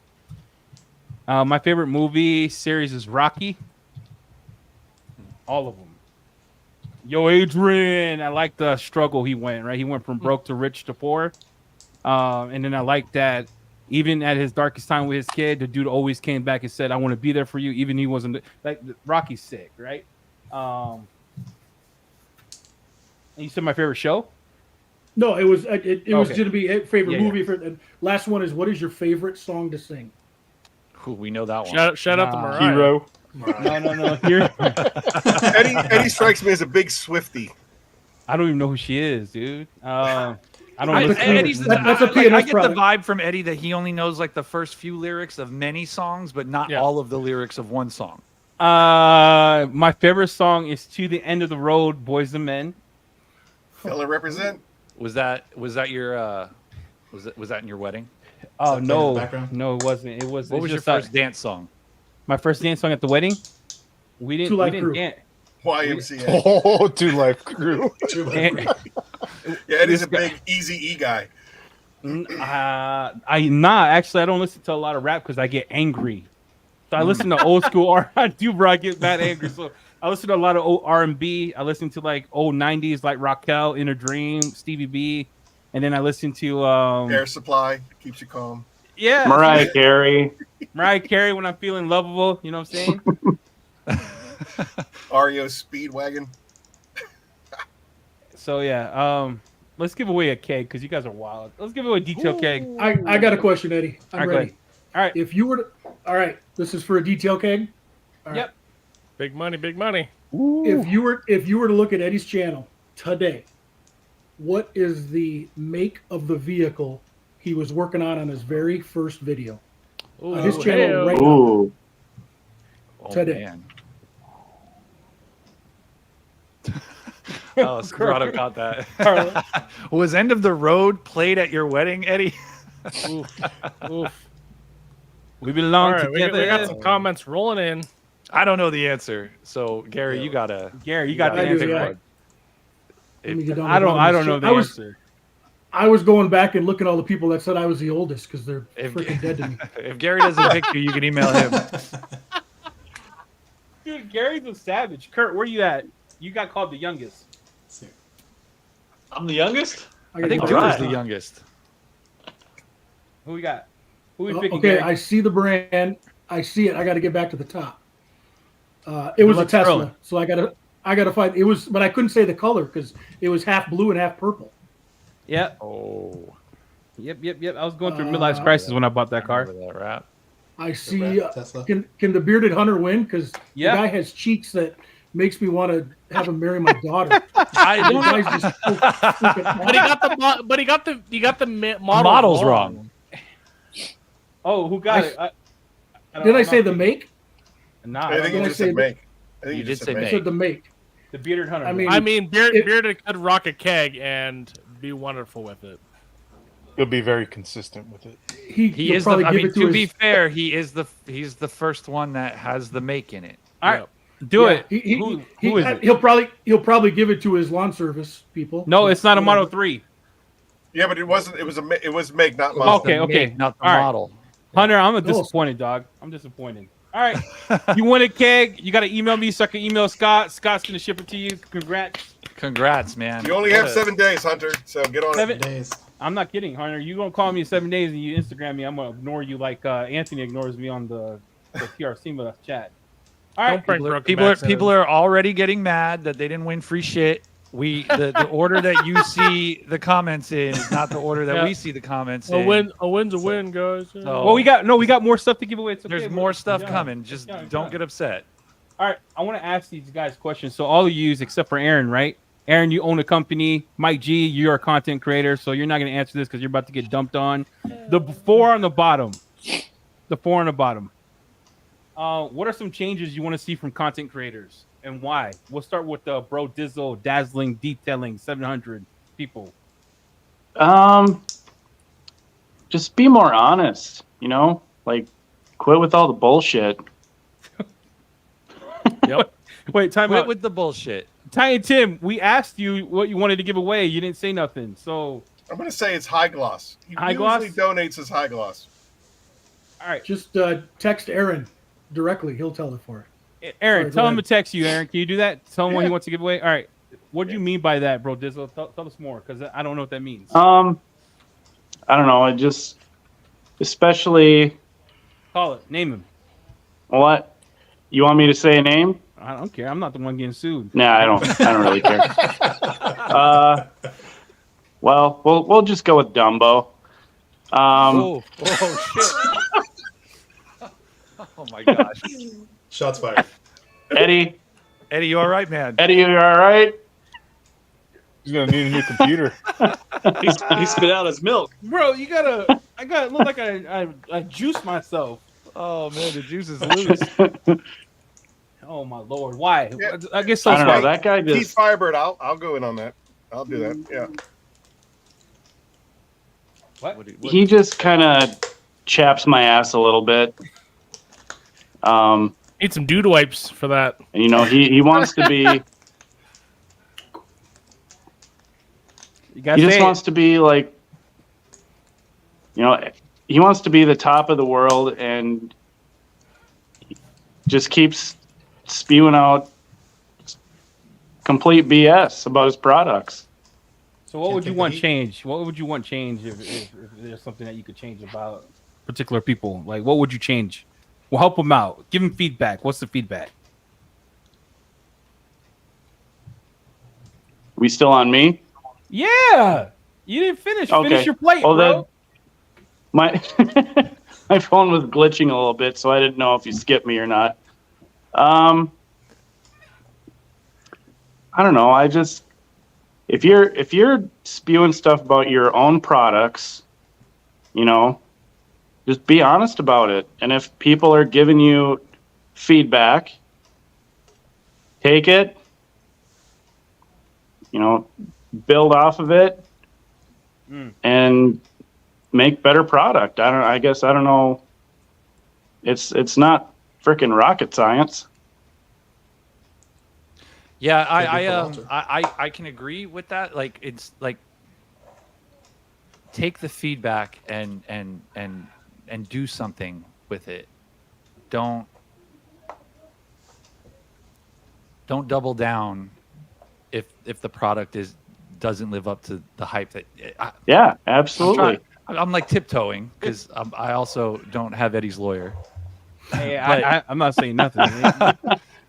My favorite movie series is Rocky. All of them. Yo, Adrian, I like the struggle he went, right? He went from broke to rich to poor. And then I like that even at his darkest time with his kid, the dude always came back and said, I want to be there for you. Even he wasn't like Rocky's sick, right? And you said my favorite show? No, it was it was Okay. going to be a favorite Yeah, movie. And last one is, what is your favorite song to sing? Ooh, we know that one. Shout out to Nah. Mariah. Hero. No. You're, Eddie strikes me as a big Swiftie. I don't even know who she is, dude. I don't I, listen. Eddie's the, That's a I, like, I PNS get the product. vibe from Eddie that he only knows like the first few lyrics of many songs, but not Yeah. all of the lyrics of one song. My favorite song is "To the End of the Road," Boys and Men. Fella represent. Was that your was that in your wedding? Oh that playing in the no, background? no, it wasn't. It was. What it's was your just first dance song? my first dance song at the wedding? We Two didn't. Live We didn't Crew. dance. YMCA. Oh, 2 Life Crew. True, And- Yeah, Eddie's a This guy- big Easy E guy. Actually, I don't listen to a lot of rap because I get angry. So I listen to old school R. I do, bro. I get that angry. So I listen to a lot of old R&B. I listen to like old '90s, like Raquel, Inner Dream, Stevie B, and then I listen to Air Supply keeps you calm. yeah, Mariah Carey. Mariah Carey when I'm feeling lovable. You know what I'm saying? REO Speedwagon. So yeah, let's give away a keg because you guys are wild. Let's give away a detail keg. I got a question, Eddie. I'm All right, go ready. ahead. All right. If you were to, all right, this is for a detail keg. All right. Yep. Big money, big money. If you were to look at Eddie's channel today, what is the make of the vehicle he was working on his very first video? Ooh, His channel hey-o. right now. Ooh. Oh, Today. man. Oh, Scorado got that. Was End of the Road played at your wedding, Eddie? Oof. We belong All right, we together. got some comments rolling in. I don't know the answer. So, Gary, you gotta. Gary, you got the I do, answer. yeah. right. Let me get down I the don't. bottom I of don't this know shit. the answer. I was going back and looking at all the people that said I was the oldest because they're If- freaking dead to me. If Gary doesn't pick you, you can email him. Dude, Gary's a savage. Kurt, where you at? You got called the youngest. I'm the youngest. I think All Cooper's right. the youngest. Who we got? Who we Oh, picking? okay, Gary? I see the brand. I see it. I got to get back to the top. It was a Let's Tesla, roll. so I gotta find. It was, but I couldn't say the color because it was half blue and half purple. Yep. Oh, Yep. I was going through midlife crisis when I bought that car. remember that rap. I see. Tesla. Can the bearded hunter win? Because Yeah. the guy has cheeks that makes me want to have him marry my daughter. I The don't guy's just so freaking But he got the model Model's wrong. Oh, who got I- it? Did I say the make? Nah, I think did you I just say said make. I think You just did said say I make. said the make. the bearded hunter. I mean- I mean, It- Bearded could rock a keg and be wonderful with it. You'll be very consistent with it. He He'll is the. probably I give mean, it to his- be fair, he's the first one that has the make in it. all right, do yeah, it. He, Who is it? He'll probably give it to his lawn service people. No, but it's not a whatever. Model 3. Yeah, but it wasn't. It was make, not It's model. Okay, the okay. make, not the All right. model. Hunter, I'm Oh. disappointed, dog. I'm disappointed. All right, you win a keg. You got to email me so I can email Scott. Scott's gonna ship it to you. Congrats. Congrats, man. You only What have a- 7 days, Hunter. So get on Seven- it. Days. I'm not kidding, Hunter. You gonna call me in 7 days and you Instagram me? I'm gonna ignore you like Anthony ignores me on the TRC chat. All right, Don't bring broken People are backs in. people are already getting mad that they didn't win free shit. The order that you see the comments in is not the order that Yeah. we see the comments A in. win's a win, guys. So- well, we got more stuff to give away. It's okay. There's more stuff Yeah. coming. Just Yeah, don't yeah. get upset. All right, I want to ask these guys questions. So all of you, except for Aaron, right? Aaron, you own a company. Mike G, you're a content creator, so you're not going to answer this because you're about to get dumped on. The four on the bottom. What are some changes you want to see from content creators and why? We'll start with Bro Dizzle, Dazzling Detailing, 700 people. Just be more honest, like quit with all the bullshit. Yep. Wait, time Quit out. with the bullshit. Ty and Tim, we asked you what you wanted to give away. You didn't say nothing. So, I'm going to say it's high gloss. He High usually gloss? donates his high gloss. all right. Just text Aaron directly. He'll tell it for it. Aaron, Sorry, go tell him to ahead. text you, Aaron. Can you do that? Tell him what he Yeah. wants to give away. All right. What do you mean by that, Bro Dizzle? Tell us more, because I don't know what that means. I don't know. I just, especially Call it. Name him. what? You want me to say a name? I don't care. I'm not the one getting sued. Nah, I don't really care. Well, we'll just go with Dumbo. Oh shit. Oh my gosh. Shots fired. Eddie, Eddie, you all right, man? Eddie, you all right? He's gonna need a new computer. He spit out his milk. Bro, you gotta. I got look like I juiced myself. Oh man, the juice is loose. Oh my lord, why? Yeah. I guess so. I don't know. Spike. That guy Keith just. Firebird, I'll go in on that. I'll do that. Yeah. What He just kind of chaps my ass a little bit. Need some dude wipes for that. You know, he wants to be. You gotta He just say wants to be like, you know, he wants to be the top of the world and just keeps spewing out complete BS about his products. So what Can't would you take the want heat. change? What would you want change if there's something that you could change about particular people? Like, what would you change? Well, help them out. Give them feedback. What's the feedback? We still on me? Yeah, you didn't finish. Okay. Finish your plate, Well, bro. then my my phone was glitching a little bit, so I didn't know if you skipped me or not. I don't know. I just if you're spewing stuff about your own products, you know, just be honest about it. And if people are giving you feedback, take it. You know, build off of it and make better product. I guess I don't know. It's not freaking rocket science. Yeah, Thank you for I can agree with that. Like it's like take the feedback and do something with it. Don't double down if the product doesn't live up to the hype that Yeah, absolutely. I'm like tiptoeing because I also don't have Eddie's lawyer. Hey, But- I'm not saying nothing.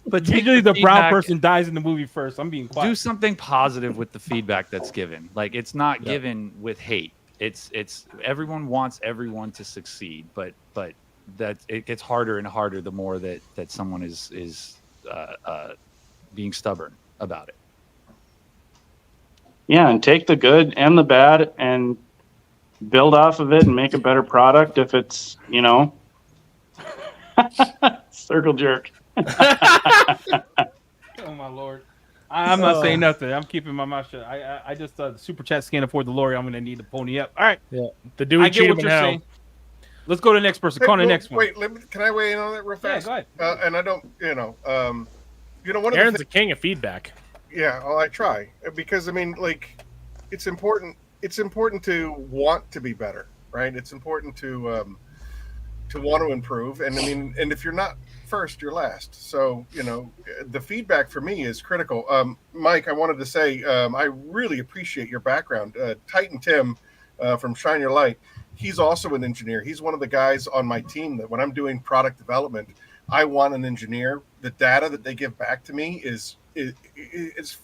But take Usually the brown feedback- person dies in the movie first. I'm being quiet. do something positive with the feedback that's given. Like it's not given with hate. It's everyone wants everyone to succeed, but that it gets harder and harder the more that someone is being stubborn about it. Yeah, and take the good and the bad and build off of it and make a better product if it's, you know. Circle jerk. Oh my lord. I'm not saying nothing. I'm keeping my mouth shut. I just the super chat can't afford the lorry. I'm gonna need to pony up. All right. The Dewey I get what Cheatham you're now. saying. Let's go to the next person. Call on the next one. Wait, can I weigh in on that real Yeah, fast? go ahead. And I don't, one of Aaron's the the king of feedback. yeah, well, I try because I mean, like, it's important. It's important to want to be better, right? It's important to want to improve, and I mean, and if you're not first, you're last. So the feedback for me is critical. Mike, I wanted to say I really appreciate your background. Titan Tim from Shine Your Light. He's also an engineer. He's one of the guys on my team that when I'm doing product development, I want an engineer. The data that they give back to me is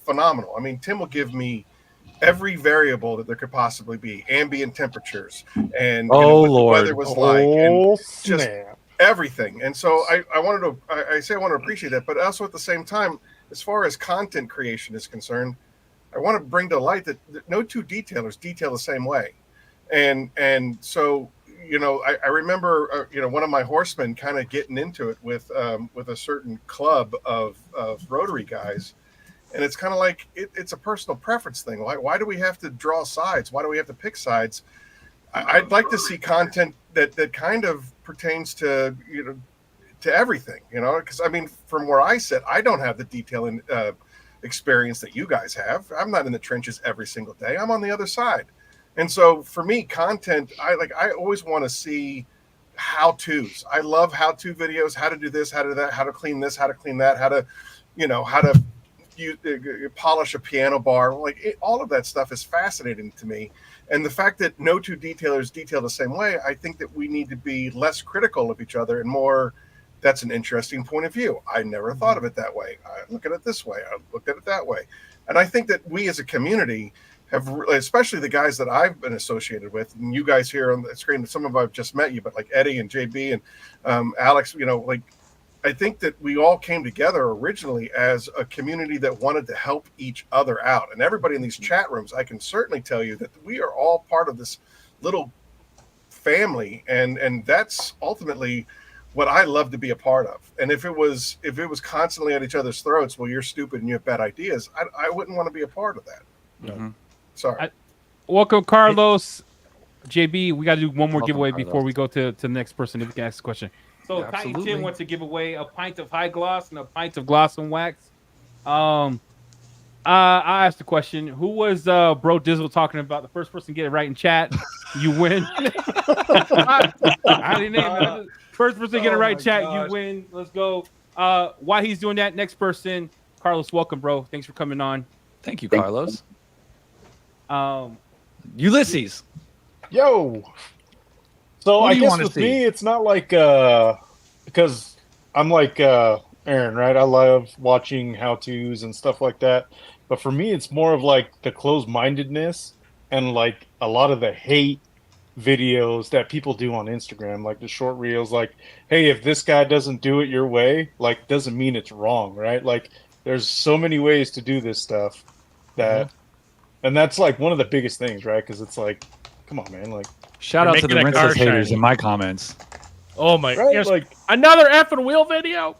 phenomenal. I mean, Tim will give me every variable that there could possibly be, ambient temperatures, and what the weather was like, and just everything. And so I wanted to I want to appreciate that, but also at the same time, as far as content creation is concerned, I want to bring to light that no two detailers detail the same way. And so I remember one of my horsemen kind of getting into it with a certain club of Rotary guys, and it's kind of like it's a personal preference thing. Why do we have to draw sides? Why do we have to pick sides? I'd like to see content that kind of pertains to to everything, because I mean, from where I sit, I don't have the detailing experience that you guys have. I'm not in the trenches every single day. I'm on the other side. And so for me, content, I always want to see how-tos. I love how-to videos, how to do this, how to do that, how to clean this, how to clean that, how to polish a piano bar. All of that stuff is fascinating to me. And the fact that no two detailers detail the same way, I think that we need to be less critical of each other and more, that's an interesting point of view. I never thought of it that way. I look at it this way. I looked at it that way. And I think that we as a community have, especially the guys that I've been associated with, and you guys here on the screen, some of I've just met you, but like Eddie and JB and Alex, I think that we all came together originally as a community that wanted to help each other out. And everybody in these chat rooms, I can certainly tell you that we are all part of this little family, and that's ultimately what I love to be a part of. And if it was constantly at each other's throats, well, you're stupid and you have bad ideas, I wouldn't want to be a part of that. Mm-hmm. Sorry. Welcome, Carlos. JB, we got to do one more Welcome, giveaway Carlos. before we go to the next person if we can ask a question. So Yeah, Titan absolutely. 10 wants to give away a pint of high gloss and a pint of gloss and wax. I asked the question, who was Bro Dizzle talking about? The first person to get it right in chat, you win. I didn't name it. First person to get it right in chat, you win. Let's go. While he's doing that, next person, Carlos, welcome, bro. Thanks for coming on. Thank you, Carlos. Ulysses. Yo. So Who do I you guess wanna with see? me, it's not like because I'm like Aaron, right? I love watching how-tos and stuff like that. But for me, it's more of like the closed-mindedness and like a lot of the hate videos that people do on Instagram, like the short reels, like, hey, if this guy doesn't do it your way, like doesn't mean it's wrong, right? Like there's so many ways to do this stuff that and that's like one of the biggest things, right? Because it's like, come on, man, like Shout You're out to the making a car rinseless haters shiny. in my comments. Oh my! right? Yes, Like another effing wheel video.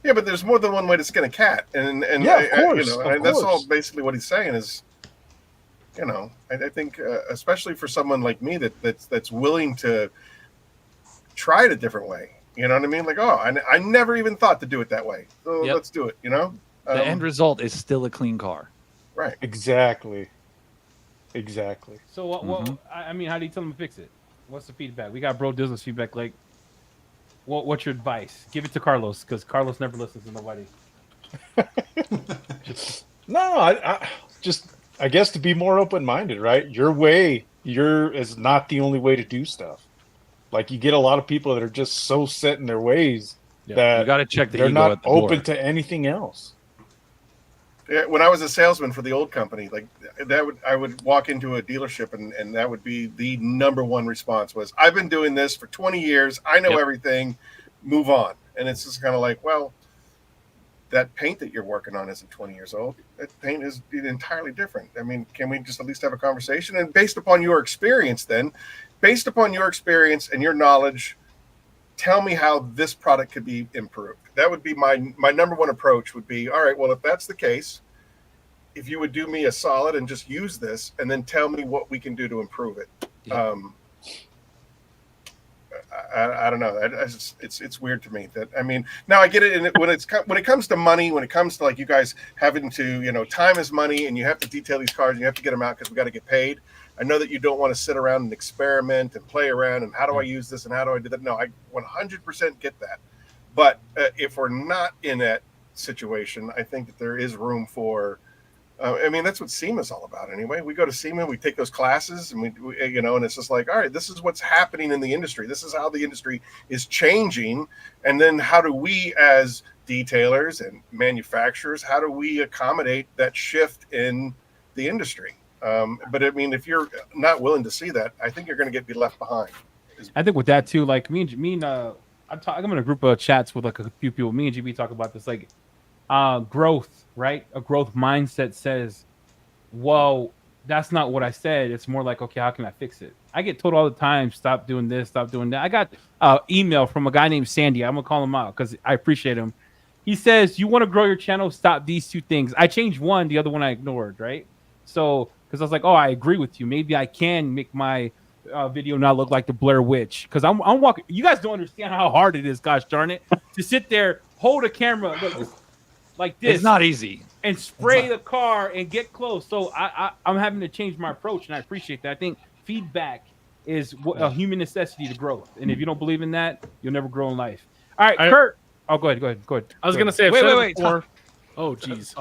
Yeah, but there's more than one way to skin a cat, and Yeah, of course, you know, of and that's all course. basically what he's saying is, you know, I think especially for someone like me that's willing to try it a different way. You know what I mean? Like, oh, I never even thought to do it that way, so Yep. let's do it. You know, The end result is still a clean car. right? exactly. So what I mean, how do you tell them to fix it? What's the feedback? We got Bro Dizzle's feedback. Like, what's your advice? Give it to Carlos because Carlos never listens to nobody. No, I just I guess to be more open-minded, right? Your way, is not the only way to do stuff. Like you get a lot of people that are just so set in their ways that You got to check the they're ego not at the open door. to anything else. Yeah, when I was a salesman for the old company, like I would walk into a dealership and that would be the number one response was, I've been doing this for 20 years. I know Yep. everything. Move on. And it's just kind of like, well, that paint that you're working on isn't 20 years old. That paint is entirely different. I mean, can we just at least have a conversation? And based upon your experience and your knowledge, tell me how this product could be improved. That would be my number one approach would be, all right, well, if that's the case, if you would do me a solid and just use this and then tell me what we can do to improve it. Yeah. I don't know. It's weird to me that, I mean, now I get it. And when it comes to money, when it comes to like you guys having to, you know, time is money and you have to detail these cars and you have to get them out because we got to get paid. I know that you don't want to sit around and experiment and play around and how do I use this and how do I do that? No, I 100% get that. But if we're not in that situation, I think that there is room for, I mean, that's what SEMA is all about anyway. We go to SEMA, we take those classes and we, you know, and it's just like, all right, this is what's happening in the industry. This is how the industry is changing. And then how do we as detailers and manufacturers, how do we accommodate that shift in the industry? But I mean, if you're not willing to see that, I think you're going to get left behind. I think with that too, like me and I'm in a group of chats with like a few people. Me and GB talk about this, like growth, right? A growth mindset says, "Whoa, that's not what I said." It's more like, okay, how can I fix it? I get told all the time, "Stop doing this, stop doing that." I got an email from a guy named Sandy. I'm gonna call him out because I appreciate him. He says, "You want to grow your channel? Stop these two things." I changed one, the other one I ignored, right? So because I was like, "Oh, I agree with you. Maybe I can make my video not look like the Blair Witch." Because I'm walking. You guys don't understand how hard it is, gosh darn it, to sit there, hold a camera like this. It's not easy. And spray the car and get close. So I'm having to change my approach, and I appreciate that. I think feedback is a human necessity to growth, and if you don't believe in that, you'll never grow in life. All right, Kurt. Oh, go ahead. I was gonna say, Wait. Oh, geez.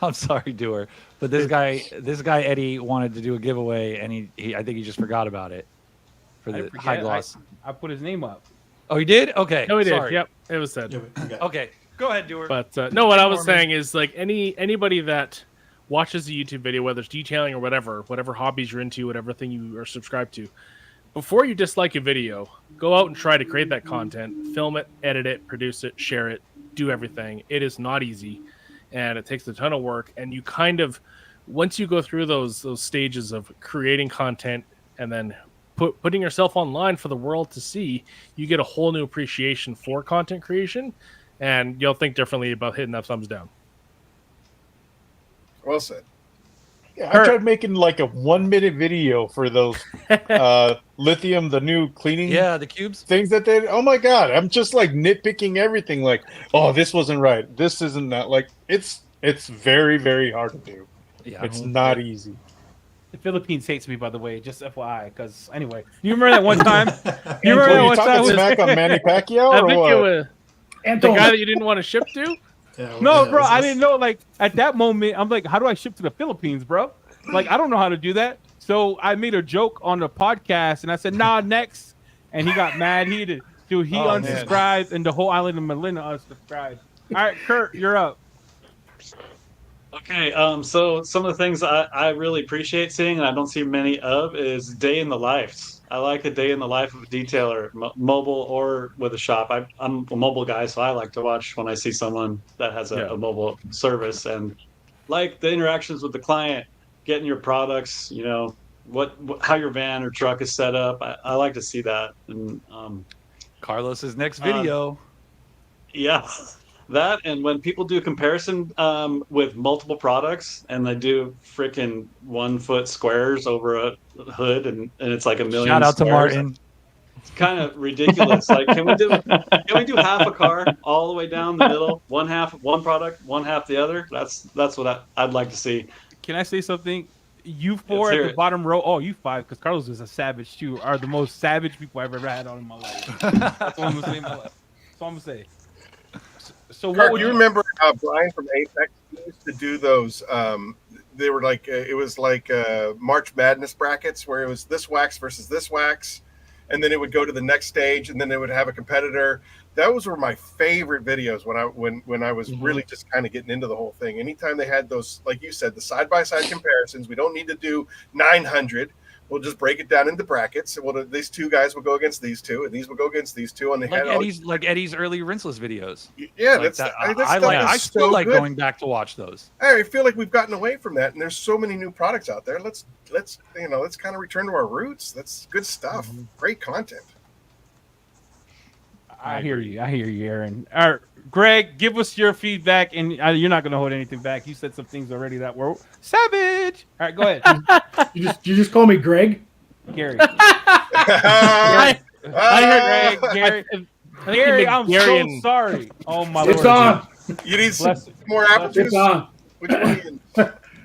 I'm sorry, Doer. But this guy Eddie wanted to do a giveaway, and he I think he just forgot about it for the high gloss. I put his name up. Oh, he did? Okay. No, we did. Sorry. Yep, it was said. Okay. Go ahead, Doer. But no, what I was saying is like anybody that watches a YouTube video, whether it's detailing or whatever hobbies you're into, whatever thing you are subscribed to, before you dislike a video, go out and try to create that content, film it, edit it, produce it, share it, do everything. It is not easy, and it takes a ton of work. And you kind of, once you go through those stages of creating content and then putting yourself online for the world to see, you get a whole new appreciation for content creation, and you'll think differently about hitting that thumbs down. Well said. Yeah, I tried making like a 1-minute video for those lithium, the new cleaning the cubes things that they. Oh my god, I'm just like nitpicking everything. Like, oh, this wasn't right. This isn't that. Like, it's very, very hard to do. Yeah, it's not easy. The Philippines hates me, by the way, just FYI. Because anyway, you remember that one time? You remember that one time? Smack on Manny Pacquiao, I or think what? it was the guy that you didn't want to ship to. No, bro, I didn't know. Like at that moment, I'm like, how do I ship to the Philippines, bro? Like, I don't know how to do that. So I made a joke on the podcast, and I said, "Nah, next." And he got mad. He unsubscribed, and the whole island of Melinda unsubscribed. All right, Kurt, you're up. Okay, so some of the things I really appreciate seeing, and I don't see many of, is day in the life. I like the day in the life of a detailer, mobile or with a shop. I'm a mobile guy, so I like to watch when I see someone that has a mobile service, and like the interactions with the client, getting your products, you know, how your van or truck is set up. I like to see that. And Carlos's next video. Yeah. That, and when people do comparison with multiple products and they do freaking 1 foot squares over a hood and it's like a million. Shout out squares. to Martin. It's kind of ridiculous. Like, can we do half a car all the way down the middle? One half one product, one half the other. That's what I'd like to see. Can I say something? You four at the bottom row. Oh, you five, because Carlos is a savage too. Are the most savage people I've ever had on in my life. That's what I'm gonna say. That's what I'm gonna say. So Kirk, what would you remember Brian from Apex used to do those? They were like it was like March Madness brackets where it was this wax versus this wax, and then it would go to the next stage, and then they would have a competitor. Those were my favorite videos when I was really just kind of getting into the whole thing. Anytime they had those, like you said, the side by side comparisons, we don't need to do 900. We'll just break it down into brackets. Well, these two guys will go against these two, and these will go against these two. And they like Eddie's early rinseless videos. Yeah, like I still like going back to watch those. I feel like we've gotten away from that, and there's so many new products out there. Let's kind of return to our roots. That's good stuff. Great content. I hear you, Aaron. All right, Greg, give us your feedback, and you're not going to hold anything back. You said some things already that were savage. All right, go ahead. You just call me Greg? Gary. I heard Greg. Gary, I'm so sorry. Oh, my Lord. It's on. You need some more apple juice? It's on.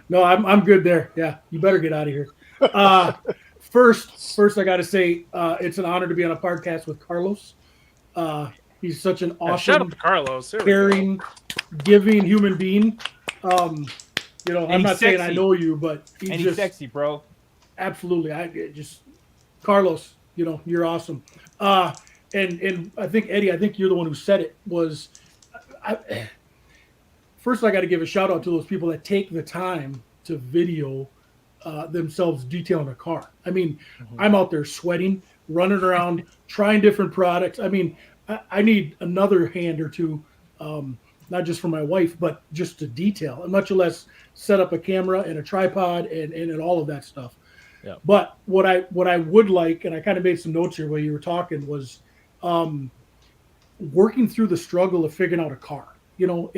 No, I'm good there. Yeah, you better get out of here. First, I got to say, it's an honor to be on a podcast with Carlos. He's such an awesome, shout out to Carlos, caring, giving human being. I'm not saying I know you, but he's just sexy, bro. Absolutely, Carlos. You're awesome. And I think Eddie, you're the one who said it. First, I got to give a shout out to those people that take the time to video themselves detailing a car. I mean, I'm out there sweating, running around, trying different products. I mean, I need another hand or two, not just for my wife, but just to detail, and much less set up a camera and a tripod and all of that stuff. Yeah. But what I would like, and I kind of made some notes here while you were talking, was working through the struggle of figuring out a car. I don't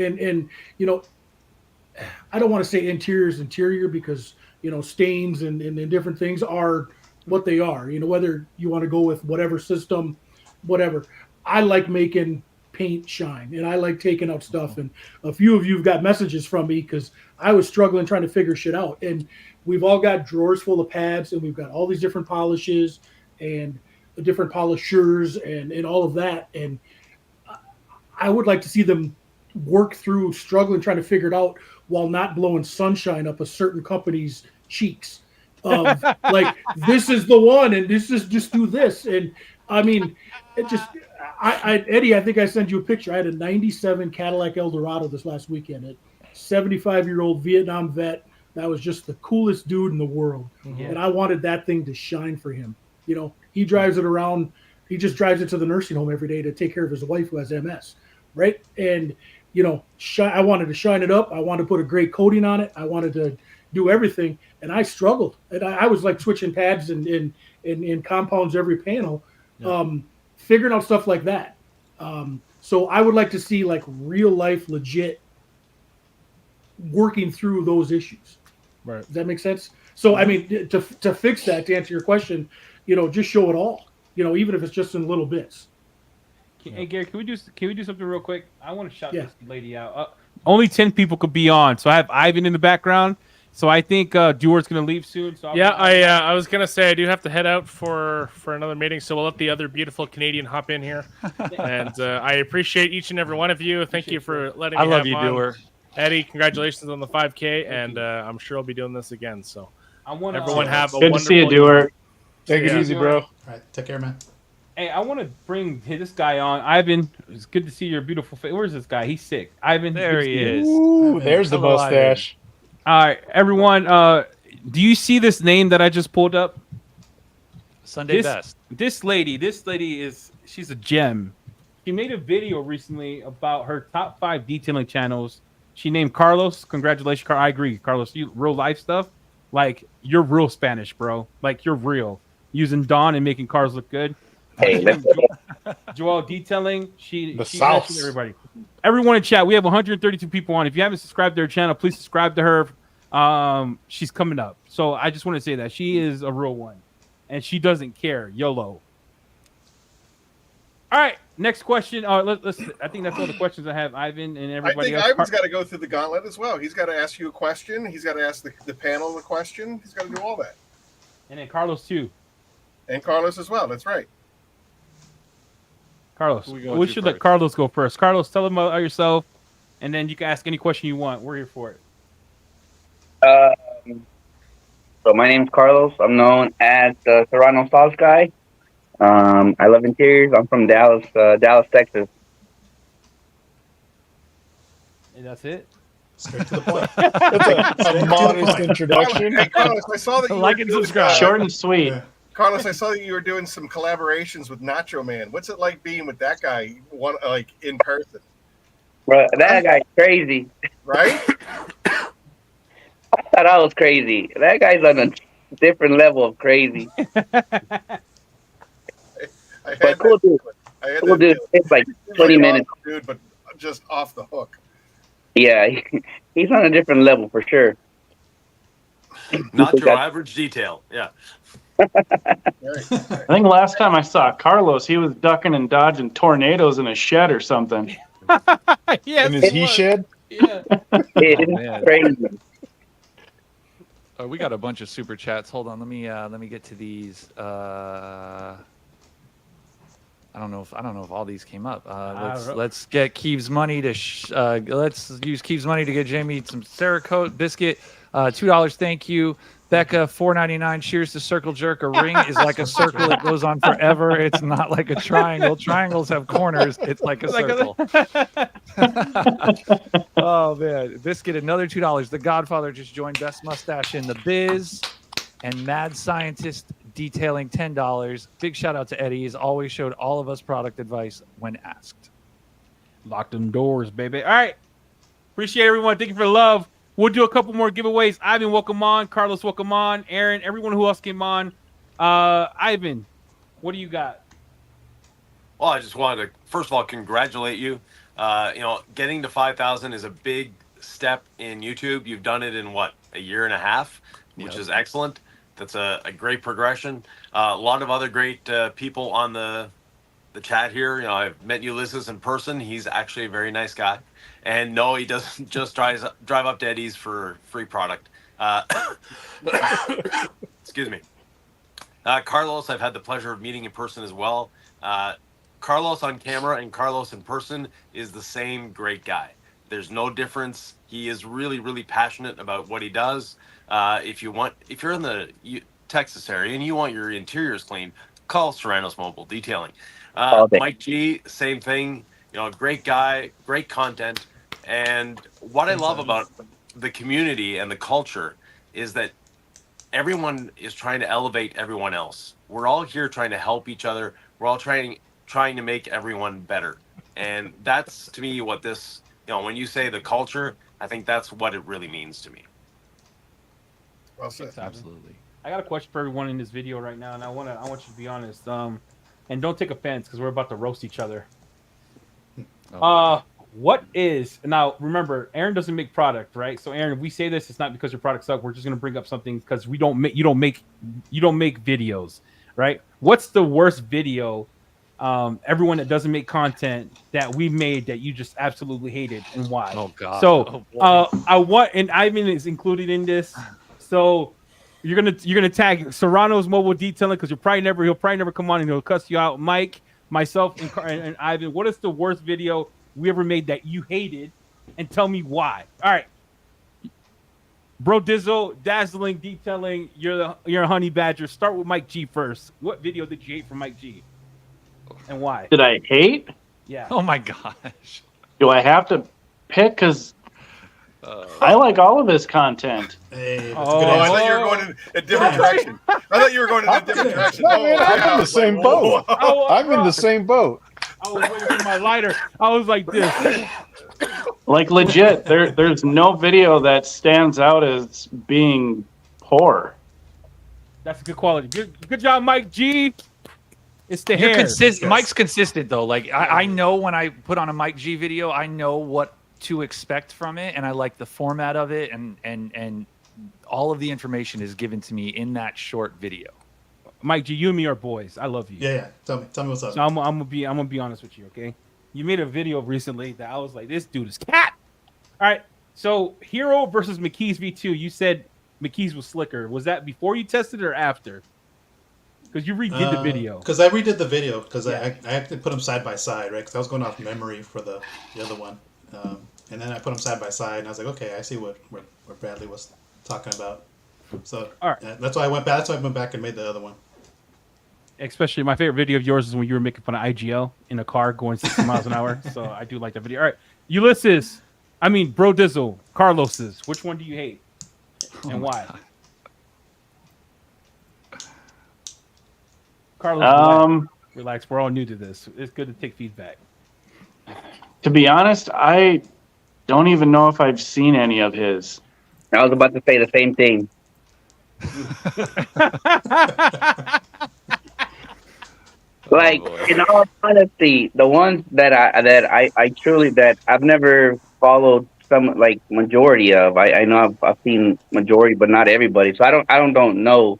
want to say interior because stains and different things are what they are. Whether you want to go with whatever system, whatever. I like making paint shine, and I like taking out stuff. And a few of you have got messages from me because I was struggling trying to figure shit out. And we've all got drawers full of pads, and we've got all these different polishes and different polishers and all of that. And I would like to see them work through struggling trying to figure it out while not blowing sunshine up a certain company's cheeks. Of like, this is the one, and this is just do this. And I mean, it just, Eddie, I think I sent you a picture. I had a 97 Cadillac Eldorado this last weekend. A 75-year-old Vietnam vet that was just the coolest dude in the world. And I wanted that thing to shine for him. You know, he drives it around. He just drives it to the nursing home every day to take care of his wife who has MS, right? And you know, I wanted to shine it up. I wanted to put a great coating on it. I wanted to do everything, and I struggled. And I was like switching pads and compounds every panel, figuring out stuff like that. So I would like to see like real life, legit working through those issues. Right. Does that make sense? So I mean, to fix that, to answer your question, you know, just show it all. You know, even if it's just in little bits. Hey Gary, can we do something real quick? I want to shout Yeah. this lady out. Only 10 people could be on, so I have Ivan in the background. So I think Dewar's gonna leave soon. So Yeah, I was gonna say I do have to head out for another meeting, so we'll let the other beautiful Canadian hop in here. And I appreciate each and every one of you. Thank you for letting me I love have you, on. Doer. Eddie, congratulations on the 5K, and I'm sure I'll be doing this again. So I want everyone have a Good to see you, wonderful Dewar. Take it Yeah. easy, bro. All right, take care, man. Hey, I want to bring this guy on. Ivan, it's good to see your beautiful face. Where's this guy? He's sick. Ivan, There good to he see you. is. Ooh, there's the Hello, mustache. All right, everyone. Do you see this name that I just pulled up? Sunday This- best. This lady she's a gem. She made a video recently about her top 5 detailing channels. She named Carlos. Congratulations, I agree, Carlos. You real life stuff. Like you're real Spanish, bro. Like you're real. Using Dawn and making cars look good. Hey, let's Joelle detailing. She The mentioned sauce. everybody. Everyone in chat. We have 132 people on. If you haven't subscribed to her channel, please subscribe to her. She's coming up. So I just want to say that she is a real one, and she doesn't care. YOLO. All right, next question. Let's. I think that's all the questions I have, Ivan and I everybody think else. Ivan's got to go through the gauntlet as well. He's got to ask you a question. He's got to ask the panel a question. He's got to do all that. And then Carlos too. And Carlos as well. That's right. Carlos. Who we going We to should let first? Carlos go first. Carlos, tell them about yourself, and then you can ask any question you want. We're here for it. So my name's Carlos. I'm known as the Serrano Sauce Guy. I love interiors. I'm from Dallas, Texas. And that's it. Straight to the point. That's a modest Hey, introduction. Carlos, I saw that you Like were and doing, subscribe. Short and sweet. Yeah. Carlos, I saw that you were doing some collaborations with Nacho Man. What's it like being with that guy, like in person? Bro, that guy's crazy. Right? I thought I was crazy. That guy's on a different level of crazy. I had But cool that dude. feeling. I had Cool that dude. feeling. It's like He's 20 like an minutes. awesome dude, but just off the hook. Yeah, he's on a different level for sure. Not your average detail. Yeah. Right. I think last time I saw Carlos, he was ducking and dodging tornadoes in a shed or something. Yes, In his it he was. shed? Yeah. It's man. crazy. We got a bunch of super chats. Hold on, let me get to these. I don't know if all these came up. Let's get Keeves money to let's use Keeves money to get Jamie some Cerakote biscuit. $2, thank you. Becca, $4.99. Cheers to Circle Jerk. A ring is like a circle; it goes on forever. It's not like a triangle. Triangles have corners. It's like a circle. Oh man, biscuit, another $2. The Godfather just joined. Best mustache in the biz, and Mad Scientist detailing $10. Big shout out to Eddie. He's always showed all of us product advice when asked. Lock them doors, baby. All right. Appreciate everyone. Thank you for the love. We'll do a couple more giveaways. Ivan, welcome on. Carlos, welcome on. Aaron, everyone who else came on. Ivan, what do you got? Well, I just wanted to first of all congratulate you. Getting to 5,000 is a big step in YouTube. You've done it in what, a year and a half, which is excellent. That's a great progression. A lot of other great people on the chat here. I've met Ulysses in person. He's actually a very nice guy. And no, he doesn't just drive up to Eddie's for free product. Excuse me. Carlos, I've had the pleasure of meeting in person as well. Carlos on camera and Carlos in person is the same great guy. There's no difference. He is really, really passionate about what he does. If you're in the Texas area and you want your interiors cleaned, call Serrano's Mobile Detailing. Mike G, same thing. Great guy, great content. And what I love about the community and the culture is that everyone is trying to elevate everyone else. We're all here trying to help each other. We're all trying to make everyone better. And that's to me what this, when you say the culture, I think that's what it really means to me. Well said. Absolutely. I got a question for everyone in this video right now, and I want you to be honest. And don't take offense because we're about to roast each other. What is now? Remember, Aaron doesn't make product, right? So, Aaron, if we say this, it's not because your product sucks. We're just gonna bring up something because you don't make videos, right? What's the worst video? Everyone that doesn't make content that we made that you just absolutely hated, and why? Oh God. So, I want, and Ivan is included in this. So, you're gonna tag Serrano's mobile detailing because he'll probably never come on and he'll cuss you out. Mike, myself, and Ivan. What is the worst video we ever made that you hated, and tell me why? All right, Bro Dizzle, dazzling detailing. You're a honey badger. Start with Mike G first. What video did you hate from Mike G, and why? Did I hate? Yeah. Oh my gosh. Do I have to pick? Because I like all of his content. Hey, that's a Oh, good I answer. thought you were going in a different direction. I thought you were going in a different direction. No, man, I'm in the same boat. Oh, I'm in the same boat. I was waiting for my lighter. I was like this. Like legit, there's no video that stands out as being poor. That's a good quality. Good job, Mike G. It's the You're hair. consistent. Mike's consistent though. Like I know when I put on a Mike G video, I know what to expect from it, and I like the format of it, and all of the information is given to me in that short video. Mike G, you and me are boys. I love you. Yeah. Tell me what's up. So I'm gonna be honest with you, okay? You made a video recently that I was like, this dude is cat. All right. So Hero versus McKee's V2. You said McKee's was slicker. Was that before you tested it or after? Because you redid the video. Because I redid the video because Yeah. I actually put them side by side, right? Because I was going off memory for the other one, and then I put them side by side, and I was like, okay, I see what Bradley was talking about. So All right. that's why I went back. That's why I went back and made the other one. Especially my favorite video of yours is when you were making fun of IGL in a car going 60 miles an hour. So I do like that video. All right. Ulysses. I mean, Bro Dizzle. Carlos's. Which one do you hate? And why? Carlos, relax. We're all new to this. It's good to take feedback. To be honest, I don't even know if I've seen any of his. I was about to say the same thing. Like, in all honesty, the ones that I truly that I've never followed some like majority of. I know I've seen majority, but not everybody. So I don't know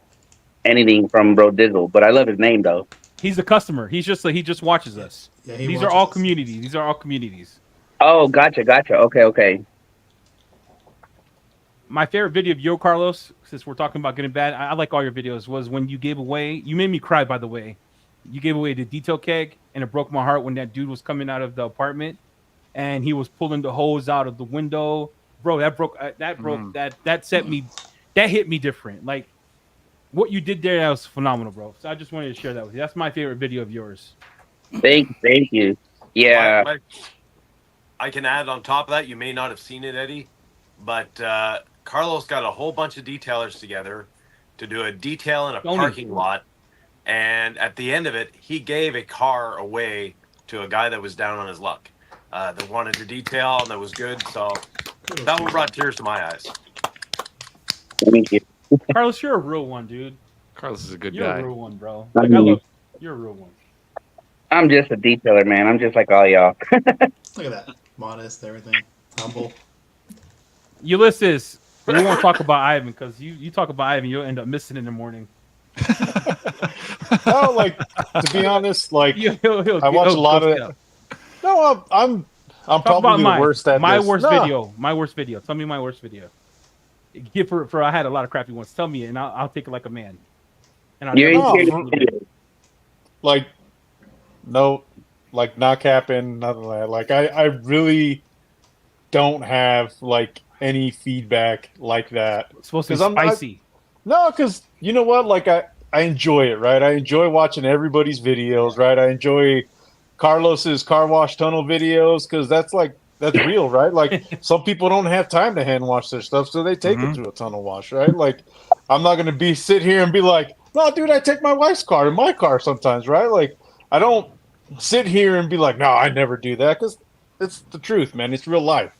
anything from Bro Dizzle, but I love his name though. He's a customer. He just watches us. Yeah, These watches are all us. communities. These are all communities. Oh, gotcha. Okay. My favorite video of Yo Carlos, since we're talking about getting bad, I like all your videos, was when you gave away. You made me cry, by the way. You gave away the detail keg, and it broke my heart when that dude was coming out of the apartment, and he was pulling the hose out of the window. Bro, that set me, that hit me different. Like what you did there, that was phenomenal, bro. So I just wanted to share that with you. That's my favorite video of yours. Thank you. Yeah. I can add on top of that. You may not have seen it, Eddie, but Carlos got a whole bunch of detailers together to do a detail in a parking lot. And at the end of it, he gave a car away to a guy that was down on his luck, that wanted to detail and that was good. So that one brought tears to my eyes. Thank you. Carlos, you're a real one, dude. Carlos is a good You're guy. a real one, bro. Like, I love you. You're a real one. I'm just a detailer, man. I'm just like all y'all. Look at that, modest, everything, humble. Ulysses, we won't talk about Ivan because you talk about Ivan, you'll end up missing in the morning. No, like to be honest, like I watch a lot of it. No, I'm probably the worst at my this. worst No. video. My worst video. Tell me my worst video. Give for I had a lot of crappy ones. Tell me, and I'll take it like a man. And I'll like no, like not capping, nothing like that. Like I really don't have like any feedback like that. It's supposed to be spicy. No, because you know what? Like I enjoy it, right? I enjoy watching everybody's videos, right? I enjoy Carlos's car wash tunnel videos because that's real, right? Like some people don't have time to hand wash their stuff, so they take it to a tunnel wash, right? Like I'm not gonna sit here and be like, no, dude, I take my wife's car in my car sometimes, right? Like, I don't sit here and be like, no, I never do that, because it's the truth, man. It's real life,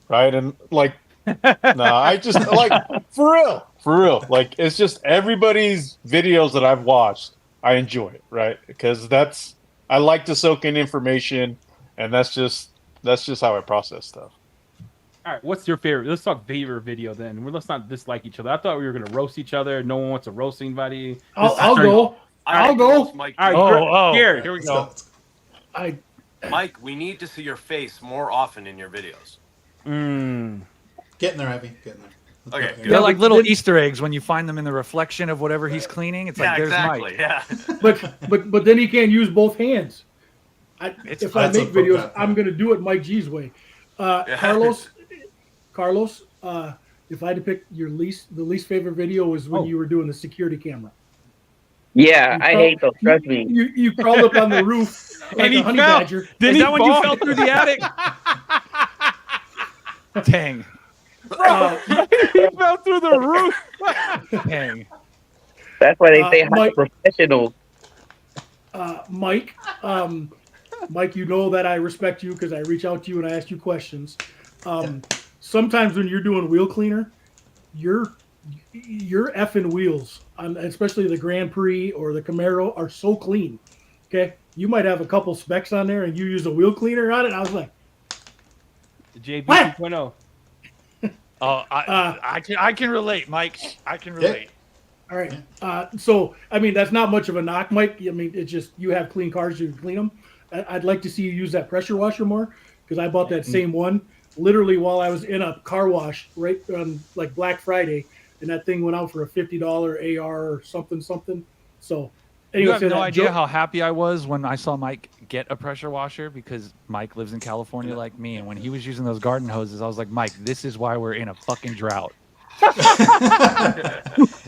right? And like, no, I just like for real. Like, it's just everybody's videos that I've watched, I enjoy it, right? Because I like to soak in information, and that's just how I process stuff. All right, what's your favorite? Let's talk favorite video then. Let's not dislike each other. I thought we were gonna roast each other. No one wants to roast anybody. I'll go. I'll go. Mike, All right, Gary, here we Let's go. go. Mike, we need to see your face more often in your videos. Getting there, Ivy. Getting there. Let's Okay. go. They're like little Easter eggs when you find them in the reflection of whatever he's cleaning. It's like, there's exactly. Mike. Yeah. But then he can't use both hands. If I That's make a videos, program. I'm going to do it Mike G's way. Carlos, if I had to pick the least favorite video was when you were doing the security camera. Yeah, I hate those. Trust me. You crawled up on the roof like a honey badger. Is that when you fell through the attic? Dang. he fell through the roof. Dang. That's why they say Mike- professional. Mike, Mike, you know that I respect you because I reach out to you and I ask you questions. Sometimes when you're doing wheel cleaner, your effing wheels, especially the Grand Prix or the Camaro, are so clean. Okay, you might have a couple specks on there, and you use a wheel cleaner on it. I was like, JB What? 2.0. Oh, I can relate, Mike. I can relate. all right. So I mean, that's not much of a knock, Mike. I mean, it's just you have clean cars, you can clean them. I'd like to see you use that pressure washer more because I bought that same one literally while I was in a car wash right on like Black Friday, and that thing went out for a $50 AR or something. So You anyway, have no idea how happy I was when I saw Mike get a pressure washer because Mike lives in California like me, and when he was using those garden hoses, I was like, Mike, this is why we're in a fucking drought.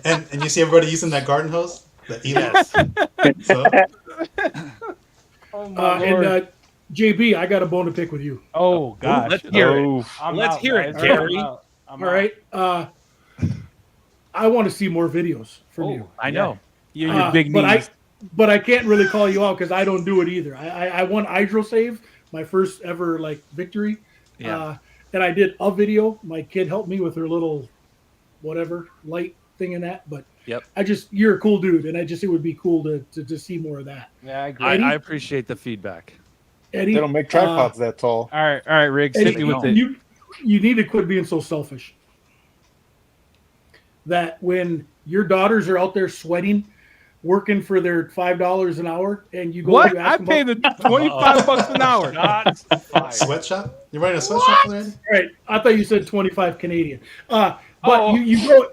and you see everybody using that garden hose? The Yes. So, Oh my Lord. and JB, I got a bone to pick with you. Oh gosh. Let's hear it. I'm Let's out, hear it, guys. Gary. I'm All out. right. I want to see more videos from you. I know. You're your big but knees. But I can't really call you out because I don't do it either. I won Hydro Save, my first ever like victory. Yeah. And I did a video. My kid helped me with her little whatever light thing and that. But Yep. you're a cool dude, and it would be cool to see more of that. Yeah, I agree. I appreciate the feedback. Eddie, They don't make tripods that tall. All right, Riggs, hit me with it. you need to quit being so selfish. That when your daughters are out there sweating, working for their $5 an hour, and you go, What? you I ask them pay about- the $25 an hour. Shots fired. sweatshop? You're running a sweatshop already? Right. I thought you said 25 Canadian. But Oh. you go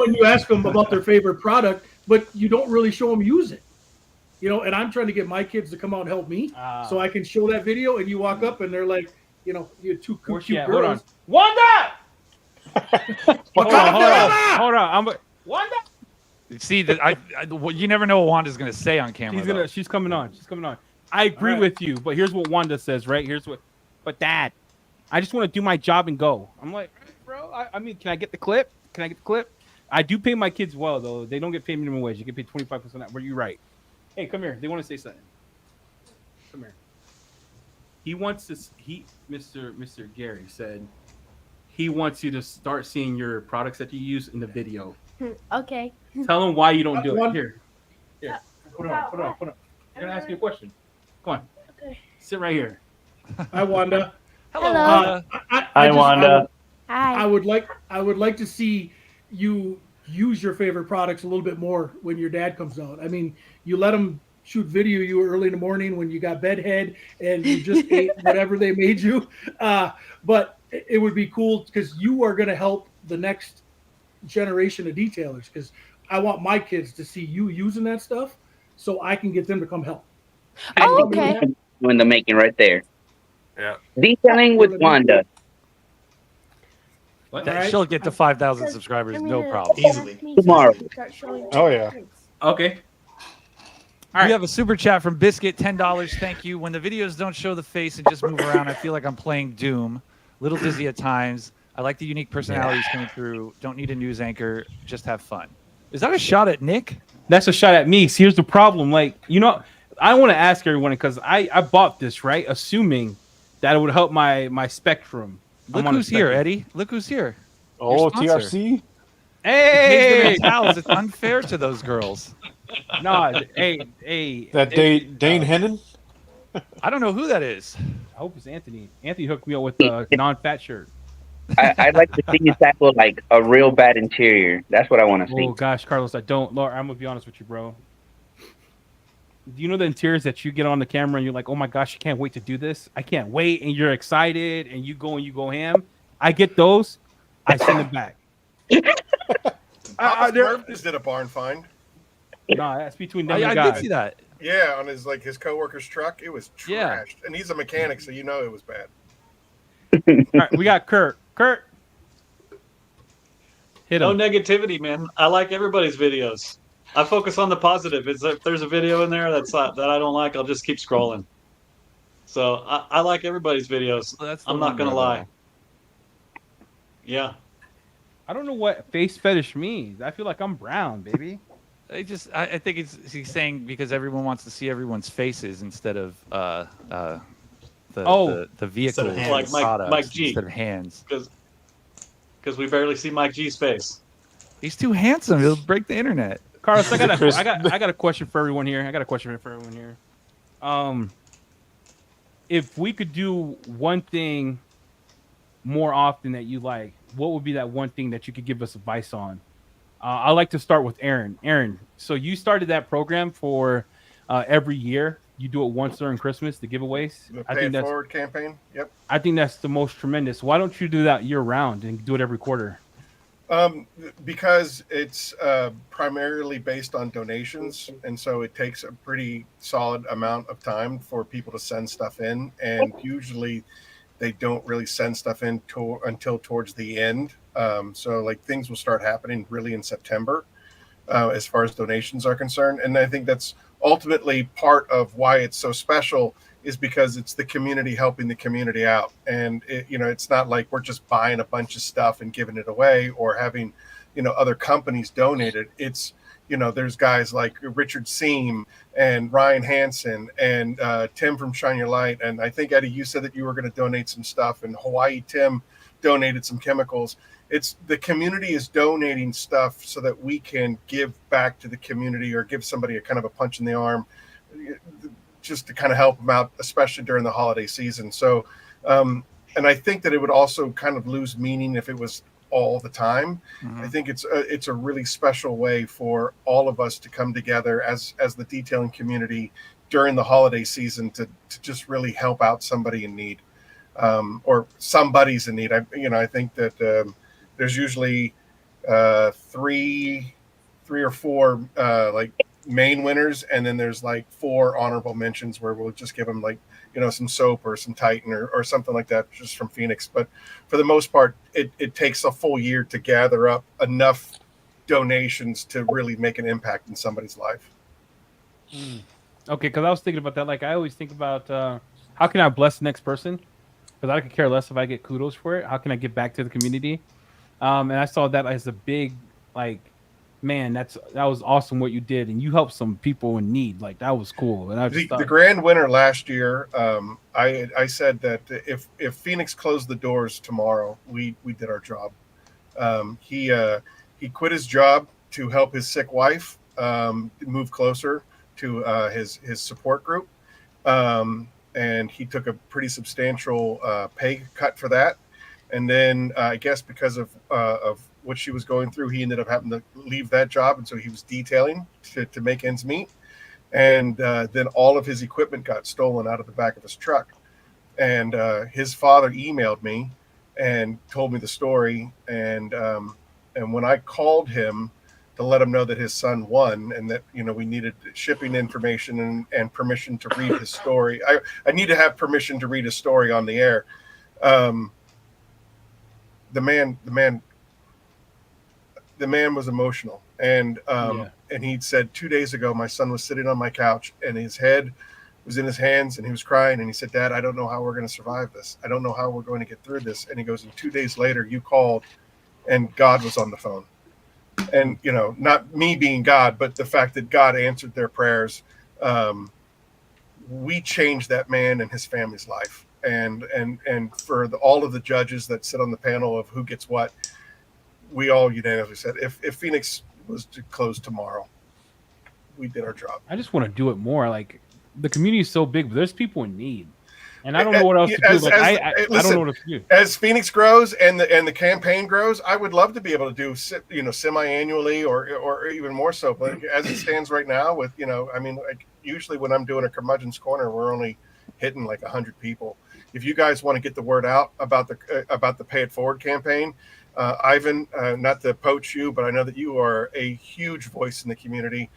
and you ask them about their favorite product, but you don't really show them use it. You know, and I'm trying to get my kids to come out and help me so I can show that video, and you walk up and they're like, you know, you're two Where's cute she at? Hold on. girls. Wanda! hold on. I'm Wanda. See that you never know what Wanda's gonna say on camera. though. She's coming on. I agree with you, but here's what Wanda says, right? But Dad, I just want to do my job and go. I'm like, bro, I mean, can I get the clip? I do pay my kids well, though. They don't get paid minimum wage. You get paid 25%. But you're right. Hey, come here. They want to say something. Come here. He wants to. Mr. Gary said he wants you to start seeing your products that you use in the video. Okay. Tell him why you don't do it. One- Here. Put on. I'm gonna ask you a question. Come on. Okay. Sit right here. Hi, Wanda. Hello. Hello. Hi, Wanda. I Hi. would like to see you use your favorite products a little bit more when your dad comes out. I mean, you let him shoot video you early in the morning when you got bedhead and you just ate whatever they made you. But it would be cool because you are going to help the next generation of detailers because I want my kids to see you using that stuff so I can get them to come help. Oh, okay. Doing the making right there. Yeah. Detailing with Wanda. What? All right. She'll get to 5,000 subscribers, no problem. Easily. Tomorrow. Oh, yeah. Okay. We have a super chat from Biscuit, $10. Thank you. When the videos don't show the face and just move around, I feel like I'm playing Doom. Little dizzy at times. I like the unique personalities coming through. Don't need a news anchor. Just have fun. Is that a shot at Nick? That's a shot at me. See, here's the problem. Like, I want to ask everyone because I bought this, right? Assuming that it would help my spectrum. Look who's here, Eddie. Look who's here. Oh, TRC. Hey, Made them towels. It's unfair to those girls. No, hey. That Dane Hennon? I don't know who that is. I hope it's Anthony. Anthony hooked me up with a non-fat shirt. I'd like to see you tackle like a real bad interior. That's what I want to see. Oh gosh, Carlos, I don't. Lord, I'm gonna be honest with you, bro. Do you know the interiors that you get on the camera and you're like, oh my gosh, I can't wait to do this. I can't wait, and you're excited and you go ham. I get those. I send it back. Papa Smurf just did a barn find. No, that's between them. I did see that. Yeah, on his coworker's truck, it was trashed, and he's a mechanic, so it was bad. All right, we got Kurt. Kurt, hit him. No negativity, man. I like everybody's videos. I focus on the positive. If there's a video in there that I don't like, I'll just keep scrolling. So I like everybody's videos. I'm not gonna lie. Yeah. I don't know what face fetish means. I feel like I'm brown, baby. I think he's saying because everyone wants to see everyone's faces instead of the vehicles, like Mike G, instead of hands. Because we barely see Mike G's face. He's too handsome. He'll break the internet. Carlos, I got a question for everyone here. If we could do one thing more often that you like, what would be that one thing that you could give us advice on? I'd like to start with Aaron. Aaron, so you started that program for every year. You do it once during Christmas, the giveaways. The Pay It Forward campaign. Yep. I think that's the most tremendous. Why don't you do that year round and do it every quarter? Because it's primarily based on donations, and so it takes a pretty solid amount of time for people to send stuff in, and usually they don't really send stuff in until towards the end. So like things will start happening really in September as far as donations are concerned. And I think that's ultimately part of why it's so special is because it's the community helping the community out. And it's not like we're just buying a bunch of stuff and giving it away or having, other companies donate it. It's, there's guys like Richard Seam and Ryan Hansen and Tim from Shine Your Light. And I think, Eddie, you said that you were going to donate some stuff, and Hawaii Tim donated some chemicals. It's the community is donating stuff so that we can give back to the community or give somebody a kind of a punch in the arm just to kind of help them out, especially during the holiday season. So, and I think that it would also kind of lose meaning if it was all the time. Mm-hmm. I think it's a really special way for all of us to come together as the detailing community during the holiday season to just really help out somebody in need, or somebody's in need. I think that there's usually three or four like main winners, and then there's like 4 honorable mentions where we'll just give them like some soap or some Titan or something like that just from Phoenix. But for the most part, it takes a full year to gather up enough donations to really make an impact in somebody's life. Okay, because I was thinking about that. Like I always think about how can I bless the next person, because I could care less if I get kudos for it. How can I give back to the community? And I saw that as a big, like, man, that was awesome what you did, and you helped some people in need. Like that was cool. And I just the grand winner last year, I said that if Phoenix closed the doors tomorrow, we did our job. He quit his job to help his sick wife move closer to his support group, and he took a pretty substantial pay cut for that. And then I guess because of what she was going through, he ended up having to leave that job. And so he was detailing to make ends meet. And then all of his equipment got stolen out of the back of his truck. And his father emailed me and told me the story. And when I called him to let him know that his son won and that, we needed shipping information and permission to read his story. I need to have permission to read his story on the air. The man was emotional, and and he said 2 days ago, my son was sitting on my couch and his head was in his hands, and he was crying, and he said, "Dad, I don't know how we're going to survive this. I don't know how we're going to get through this." And he goes, and 2 days later, you called, and God was on the phone. And, you know, not me being God, but the fact that God answered their prayers. We changed that man and his family's life. And for all of the judges that sit on the panel of who gets what, we all unanimously said, if Phoenix was to close tomorrow, we did our job. I just want to do it more. Like, the community is so big, but there's people in need, and I don't know what else to do. Like, I don't know what else to do. As Phoenix grows and the campaign grows, I would love to be able to do, you know, semi-annually or even more so. But as it stands right now, with, you know, I mean, like, usually when I'm doing a curmudgeon's corner, we're only hitting like 100 people. If you guys want to get the word out about the Pay It Forward campaign, Ivan, not to poach you, but I know that you are a huge voice in the community.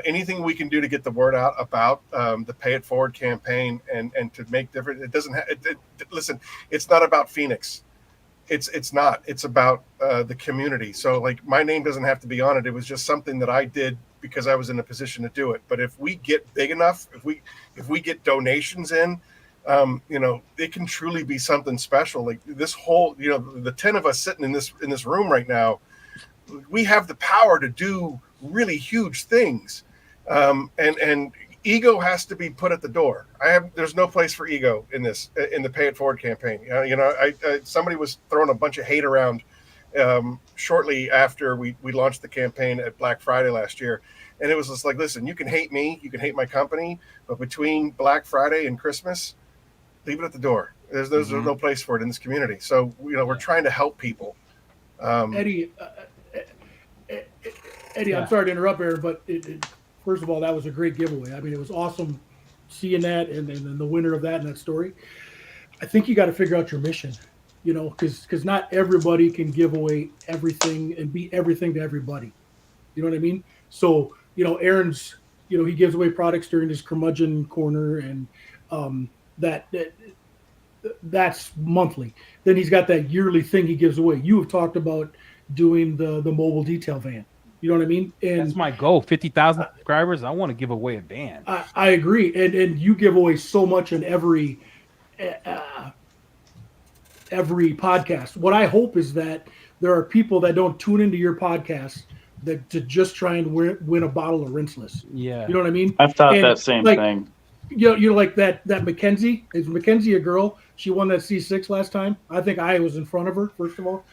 Anything we can do to get the word out about the Pay It Forward campaign and to make different. It doesn't listen. It's not about Phoenix. It's not. It's about the community. So, like, my name doesn't have to be on it. It was just something that I did because I was in a position to do it. But if we get big enough, if we get donations in, you know, it can truly be something special. Like this whole, you know, the 10 of us sitting in this room right now, we have the power to do really huge things, and ego has to be put at the door. There's no place for ego in the Pay It Forward campaign. You know, somebody was throwing a bunch of hate around shortly after we launched the campaign at Black Friday last year, and it was just like, listen, you can hate me, you can hate my company, but between Black Friday and Christmas, leave it at the door. There's no place for it in this community. So, you know, we're trying to help people. Eddie, I'm sorry to interrupt, Aaron, but first of all, that was a great giveaway. I mean, it was awesome seeing that and the winner of that and that story. I think you got to figure out your mission, you know, because not everybody can give away everything and be everything to everybody. You know what I mean? So, you know, Aaron's, you know, he gives away products during his curmudgeon corner, and that's monthly. Then he's got that yearly thing he gives away. You have talked about doing the mobile detail van. You know what I mean? And that's my goal. 50,000 subscribers. I want to give away a van. I agree. And you give away so much in every podcast. What I hope is that there are people that don't tune into your podcast that to just try and win a bottle of rinseless. Yeah. You know what I mean? I've thought that same thing. You know, like that Mackenzie. Is Mackenzie a girl? She won that C6 last time. I think I was in front of her, first of all.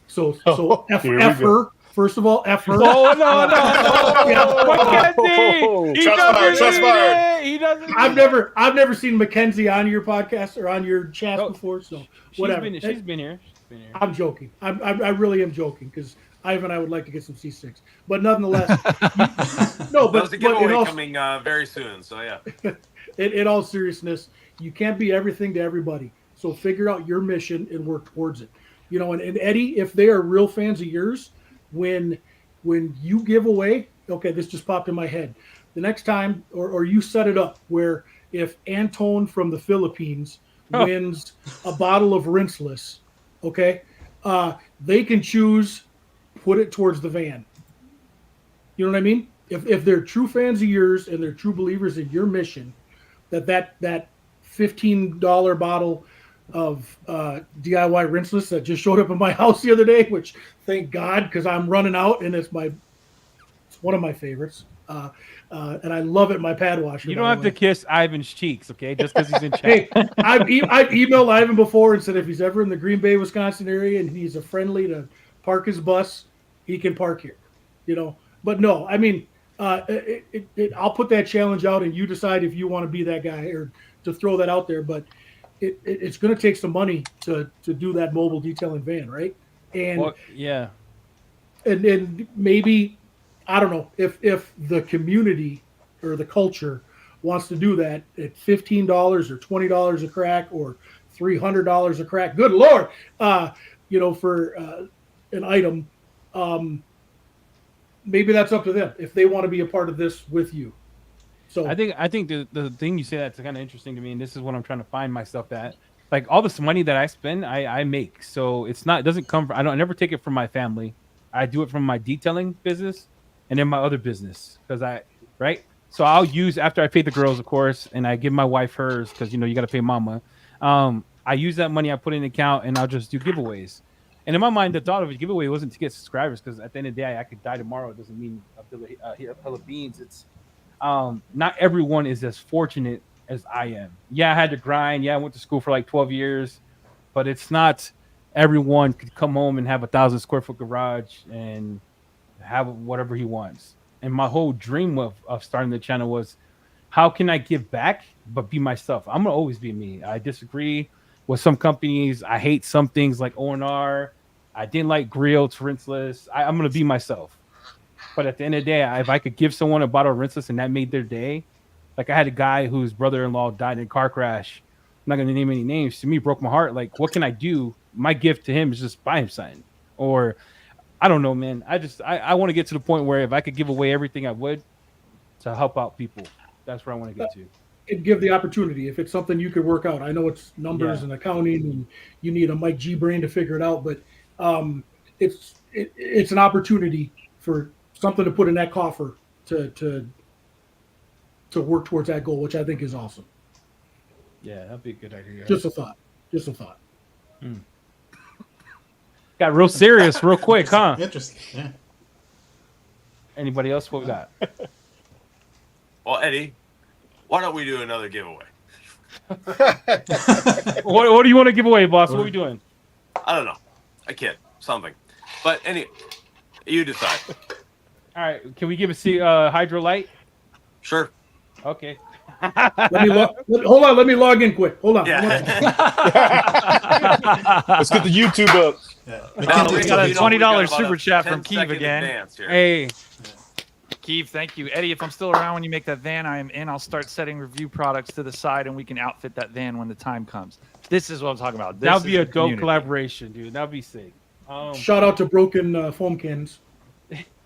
So F her. First of all, F her. Oh, no. Mackenzie! Shots fired. He doesn't. I've never seen Mackenzie on your podcast or on your chat before, so whatever. She's been here. I'm joking. I really am joking, because Ivan and I would like to get some C6. But nonetheless, there's a giveaway coming very soon, so yeah. In all seriousness, you can't be everything to everybody. So figure out your mission and work towards it. You know, and Eddie, if they are real fans of yours, when you give away, okay, this just popped in my head. The next time, or you set it up where if Anton from the Philippines wins a bottle of rinseless, okay, they can choose, put it towards the van. You know what I mean? If they're true fans of yours and they're true believers in your mission, that $15 bottle of DIY rinseless that just showed up in my house the other day, which thank God, because I'm running out, and it's one of my favorites, and I love it. My pad washer. You don't have to kiss Ivan's cheeks, okay? Just because he's in chat. Hey, I've emailed Ivan before and said if he's ever in the Green Bay, Wisconsin area and he's friendly to park his bus, he can park here. You know, but no, I mean, I'll put that challenge out, and you decide if you want to be that guy or to throw that out there, but. It's going to take some money to do that mobile detailing van, right? And yeah, and maybe, I don't know, if the community or the culture wants to do that at $15 or $20 a crack or $300 a crack, good Lord, you know, for an item, maybe that's up to them if they want to be a part of this with you. So I think the thing you say that's kind of interesting to me, and this is what I'm trying to find myself at. Like, all this money that I spend, I make. So it doesn't come from, I never take it from my family. I do it from my detailing business and then my other business, right? So I'll use after I pay the girls, of course, and I give my wife hers because you got to pay mama. I use that money I put in the account and I'll just do giveaways. And in my mind, the thought of a giveaway wasn't to get subscribers because at the end of the day, I could die tomorrow. It doesn't mean a hell of beans. It's not everyone is as fortunate as I am. Yeah, I had to grind. Yeah, I went to school for like 12 years, but it's not everyone could come home and have 1,000 square foot garage and have whatever he wants. And my whole dream of starting the channel was how can I give back but be myself? I'm gonna always be me. I disagree with some companies. I hate some things like O&R. I didn't like grilled rinseless. I'm gonna be myself. But at the end of the day, if I could give someone a bottle of rinseless and that made their day, like I had a guy whose brother-in-law died in a car crash. I'm not gonna name any names. To me, broke my heart. Like, what can I do? My gift to him is just buy him something. Or I don't know, man. I want to get to the point where if I could give away everything, I would to help out people. That's where I want to get to. It'd give the opportunity if it's something you could work out. I know it's numbers and accounting, and you need a Mike G brain to figure it out. But it's an opportunity for something to put in that coffer to work towards that goal, which I think is awesome. Yeah, that'd be a good idea. Just a thought. Just a thought. Got real serious real quick, huh? Interesting. Yeah. Anybody else? What we got? Well, Eddie, why don't we do another giveaway? What do you want to give away, boss? What are we doing? I don't know. I kid. Something. But anyway, you decide. All right. Can we give a Hydro Light? Sure. Okay. Hold on. Let me log in quick. Hold on. Yeah. Let's get the YouTube up. Yeah. We got a $20 super chat from Keeve again. Hey. Keeve, thank you. Eddie, if I'm still around when you make that van, I am in. I'll start setting review products to the side and we can outfit that van when the time comes. This is what I'm talking about. That would be a dope collaboration, dude. That would be sick. Shout out to Broken Foam Cans.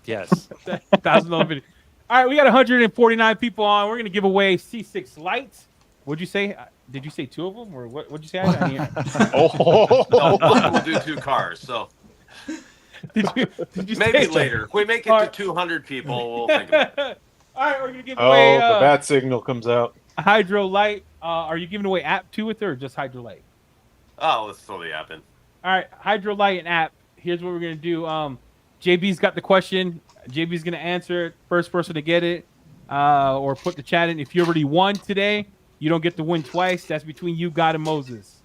Yes. $1,000 video. All right, we got 149 people on. We're going to give away C6 lights. What'd you say? Did you say 2 of them? Or what'd you say? We'll do 2 cars, so. Did you maybe later. If we make it to 200 people, we'll think about it. All right, we're going to give away the bat signal comes out. Hydro Light. Are you giving away app too with it or just Hydro Light? Oh, let's throw the app in. All right, Hydro Light and app. Here's what we're going to do. JB's got the question. JB's going to answer it. First person to get it or put the chat in. If you already won today, you don't get to win twice. That's between you, God, and Moses.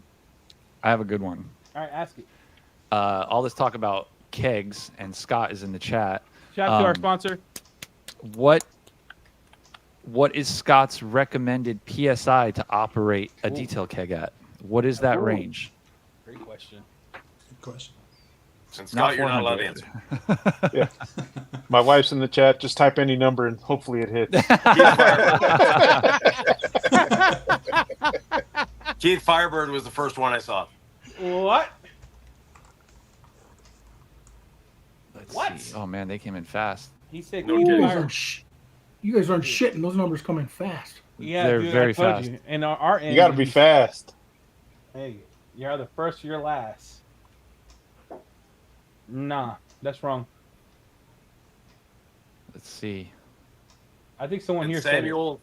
I have a good one. All right, ask it. All this talk about kegs, and Scott is in the chat. Shout out to our sponsor. What is Scott's recommended PSI to operate a detail keg at? What is that range? Great question. Good question. And Scott, you're not allowed to answer. Yeah. My wife's in the chat. Just type any number and hopefully it hits. Keith Firebird was the first one I saw. What? Let's see. Oh man, they came in fast. He said, No You kidding. guys aren't shitting. Those numbers come in fast. Yeah, They're dude, very I told fast. You. And our end, You got to be fast. Hey, you're either first or you're last. Nah, that's wrong. Let's see. I think someone And here Samuel,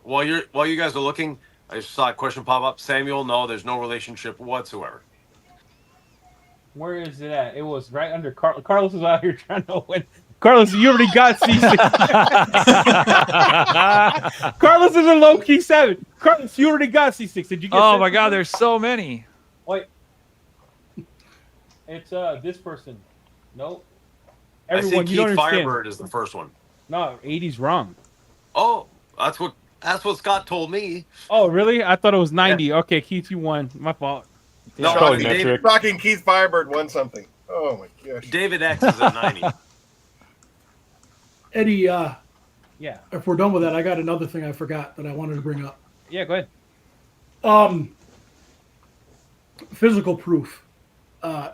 while you guys are looking, I just saw a question pop up. Samuel, no, there's no relationship whatsoever. said it. Where is it at? It was right under Carlos. Carlos is out here trying to win. Carlos, you already got C6. Carlos is a low-key savage. Carlos, you already got C6. Did you get Oh my God, there's so many. Wait. It's this person. Nope. I Everyone, think you don't Keith understand. Firebird is the first one. No, 80's wrong. Oh, that's what Scott told me. Oh, really? I thought it was 90. Okay, Keith, you won. My fault. No, probably David, metric. Rocking Keith Firebird won something. Oh my gosh. David X is at 90. Eddie, Yeah. if we're done with that, I got another thing I forgot that I wanted to bring up. Yeah, go ahead. Physical proof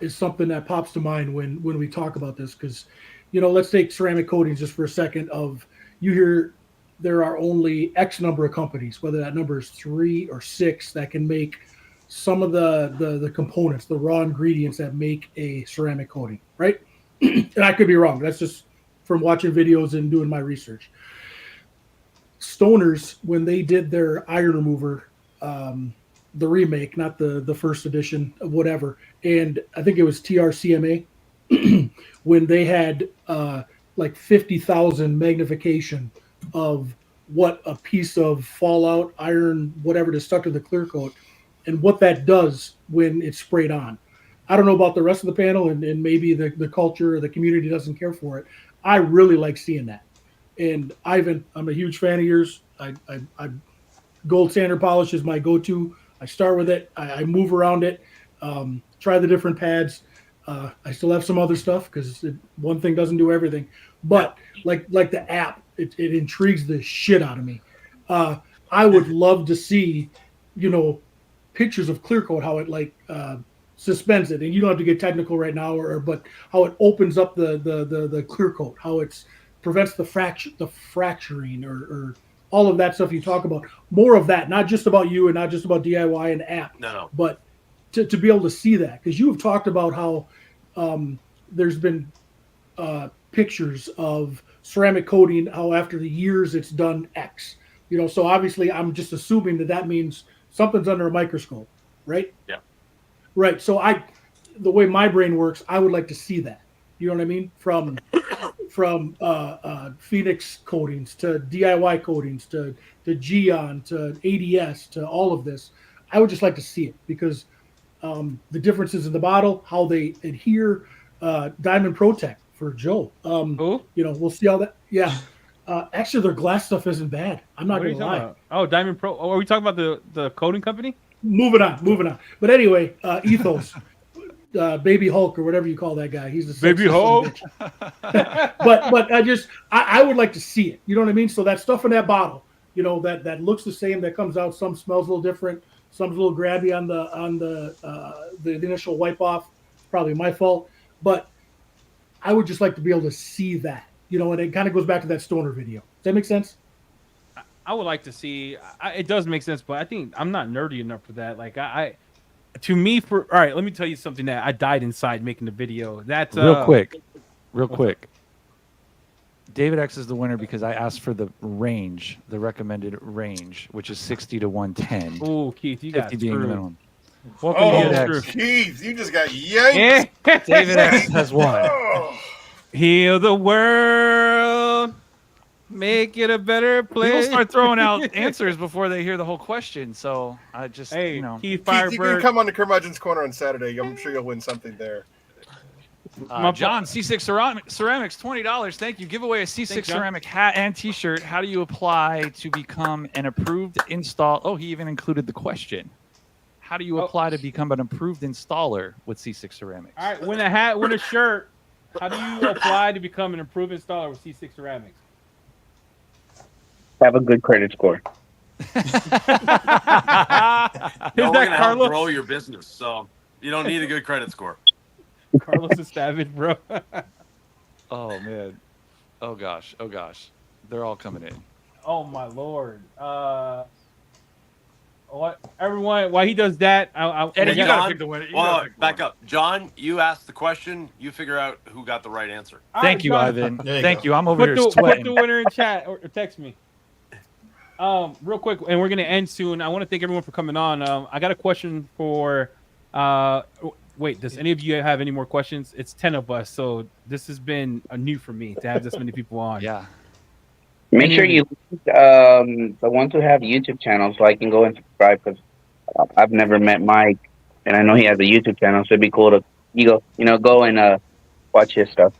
is something that pops to mind when we talk about this because, let's take ceramic coatings just for a second. You hear there are only X number of companies, whether that number is 3 or 6, that can make some of the components, the raw ingredients that make a ceramic coating, right? And I could be wrong. That's just from watching videos and doing my research. Stoners, when they did their iron remover, the remake, not the first edition of whatever, and I think it was TRCMA, when they had like 50,000 magnification of what a piece of fallout iron, whatever, is stuck to the clear coat, and what that does when it's sprayed on. I don't know about the rest of the panel, and maybe the culture or the community doesn't care for it. I really like seeing that. And Ivan, I'm a huge fan of yours. I gold standard polish is my go-to. I start with it. I move around it, try the different pads. I still have some other stuff because one thing doesn't do everything. But like the app, it intrigues the shit out of me. I would love to see, pictures of clear coat, how it suspends it, and you don't have to get technical right now, but how it opens up the clear coat, how it's prevents the fracturing or all of that stuff you talk about. More of that, not just about you and not just about DIY and app, but to be able to see that, because you have talked about how there's been pictures of ceramic coating, how after the years it's done X. So obviously I'm just assuming that means something's under a microscope, right? Yeah. Right. So the way my brain works, I would like to see that. You know what I mean? From Phoenix coatings to DIY coatings to Geon to ADS to all of this. I would just like to see it because the differences in the bottle, how they adhere, Diamond Protect for Joe. We'll see how that. Yeah. Actually, their glass stuff isn't bad. I'm not going to lie. About? Oh, Diamond Pro. Oh, are we talking about the coating company? Moving on. But anyway, Ethos, Baby Hulk or whatever you call that guy. He's a Baby Hulk. but I would like to see it. You know what I mean? So that stuff in that bottle, that looks the same, that comes out. Some smells a little different. Some's a little grabby on the initial wipe off. Probably my fault, but I would just like to be able to see that. And it kind of goes back to that Stoner video. Does that make sense? I would like to see. It does make sense, but I think I'm not nerdy enough for that. Like to me, all right, let me tell you something that I died inside making the video. That's real quick. David X is the winner because I asked for the recommended range, which is 60 to 110. Oh, Keith, you got 50 being the minimum. Keith, you just got yanked. David X has won. Heal the world, make it a better place. People start throwing out answers before they hear the whole question. So I just, Keith Keith, you can come on to Curmudgeon's Corner on Saturday. I'm sure you'll win something there. John, C6 Ceramics, $20. Thank you. Give away a C6 Ceramic hat and T-shirt. How do you apply to become an approved install? Oh, he even included the question. How do you apply to become an approved installer with C6 Ceramics? All right, win a hat, win a shirt. How do you apply to become an approved installer with C6 Ceramics? Have a good credit score. We're going to help grow your business, so you don't need a good credit score. Carlos is savage, bro. Oh, man. Oh, gosh. They're all coming in. Oh, my Lord. What everyone? While he does that, Eddie, you gotta pick the winner. Back up, John. You asked the question. You figure out who got the right answer. Thank you, Ivan. Thank you. I'm over here sweating. Put the winner in chat or text me. Real quick, and we're gonna end soon. I want to thank everyone for coming on. I got a question for. Wait, does any of you have any more questions? It's 10 of us, so this has been new for me to have this many people on. Yeah. Make sure you the ones who have YouTube channels so I can go and subscribe, because I've never met Mike, and I know he has a YouTube channel, so it'd be cool to go and watch his stuff.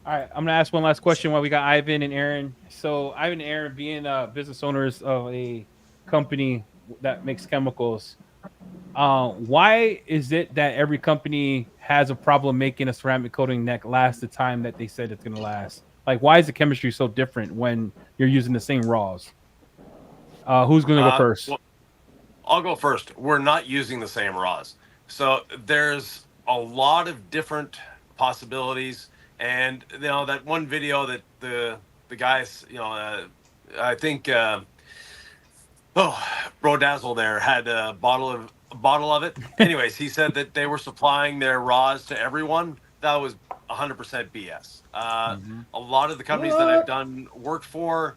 All right, I'm gonna ask one last question while we got Ivan and Aaron. So Ivan and Aaron, being business owners of a company that makes chemicals, why is it that every company has a problem making a ceramic coating that lasts the time that they said it's going to last? Like, why is the chemistry so different when you're using the same raws? Who's going to go first? Well, I'll go first. We're not using the same raws. So there's a lot of different possibilities. And, that one video that the guys, I think, Bro Dazzle there had a bottle of it. Anyways, he said that they were supplying their raws to everyone. That was 100% BS. Mhm. A lot of the companies that I've done work for,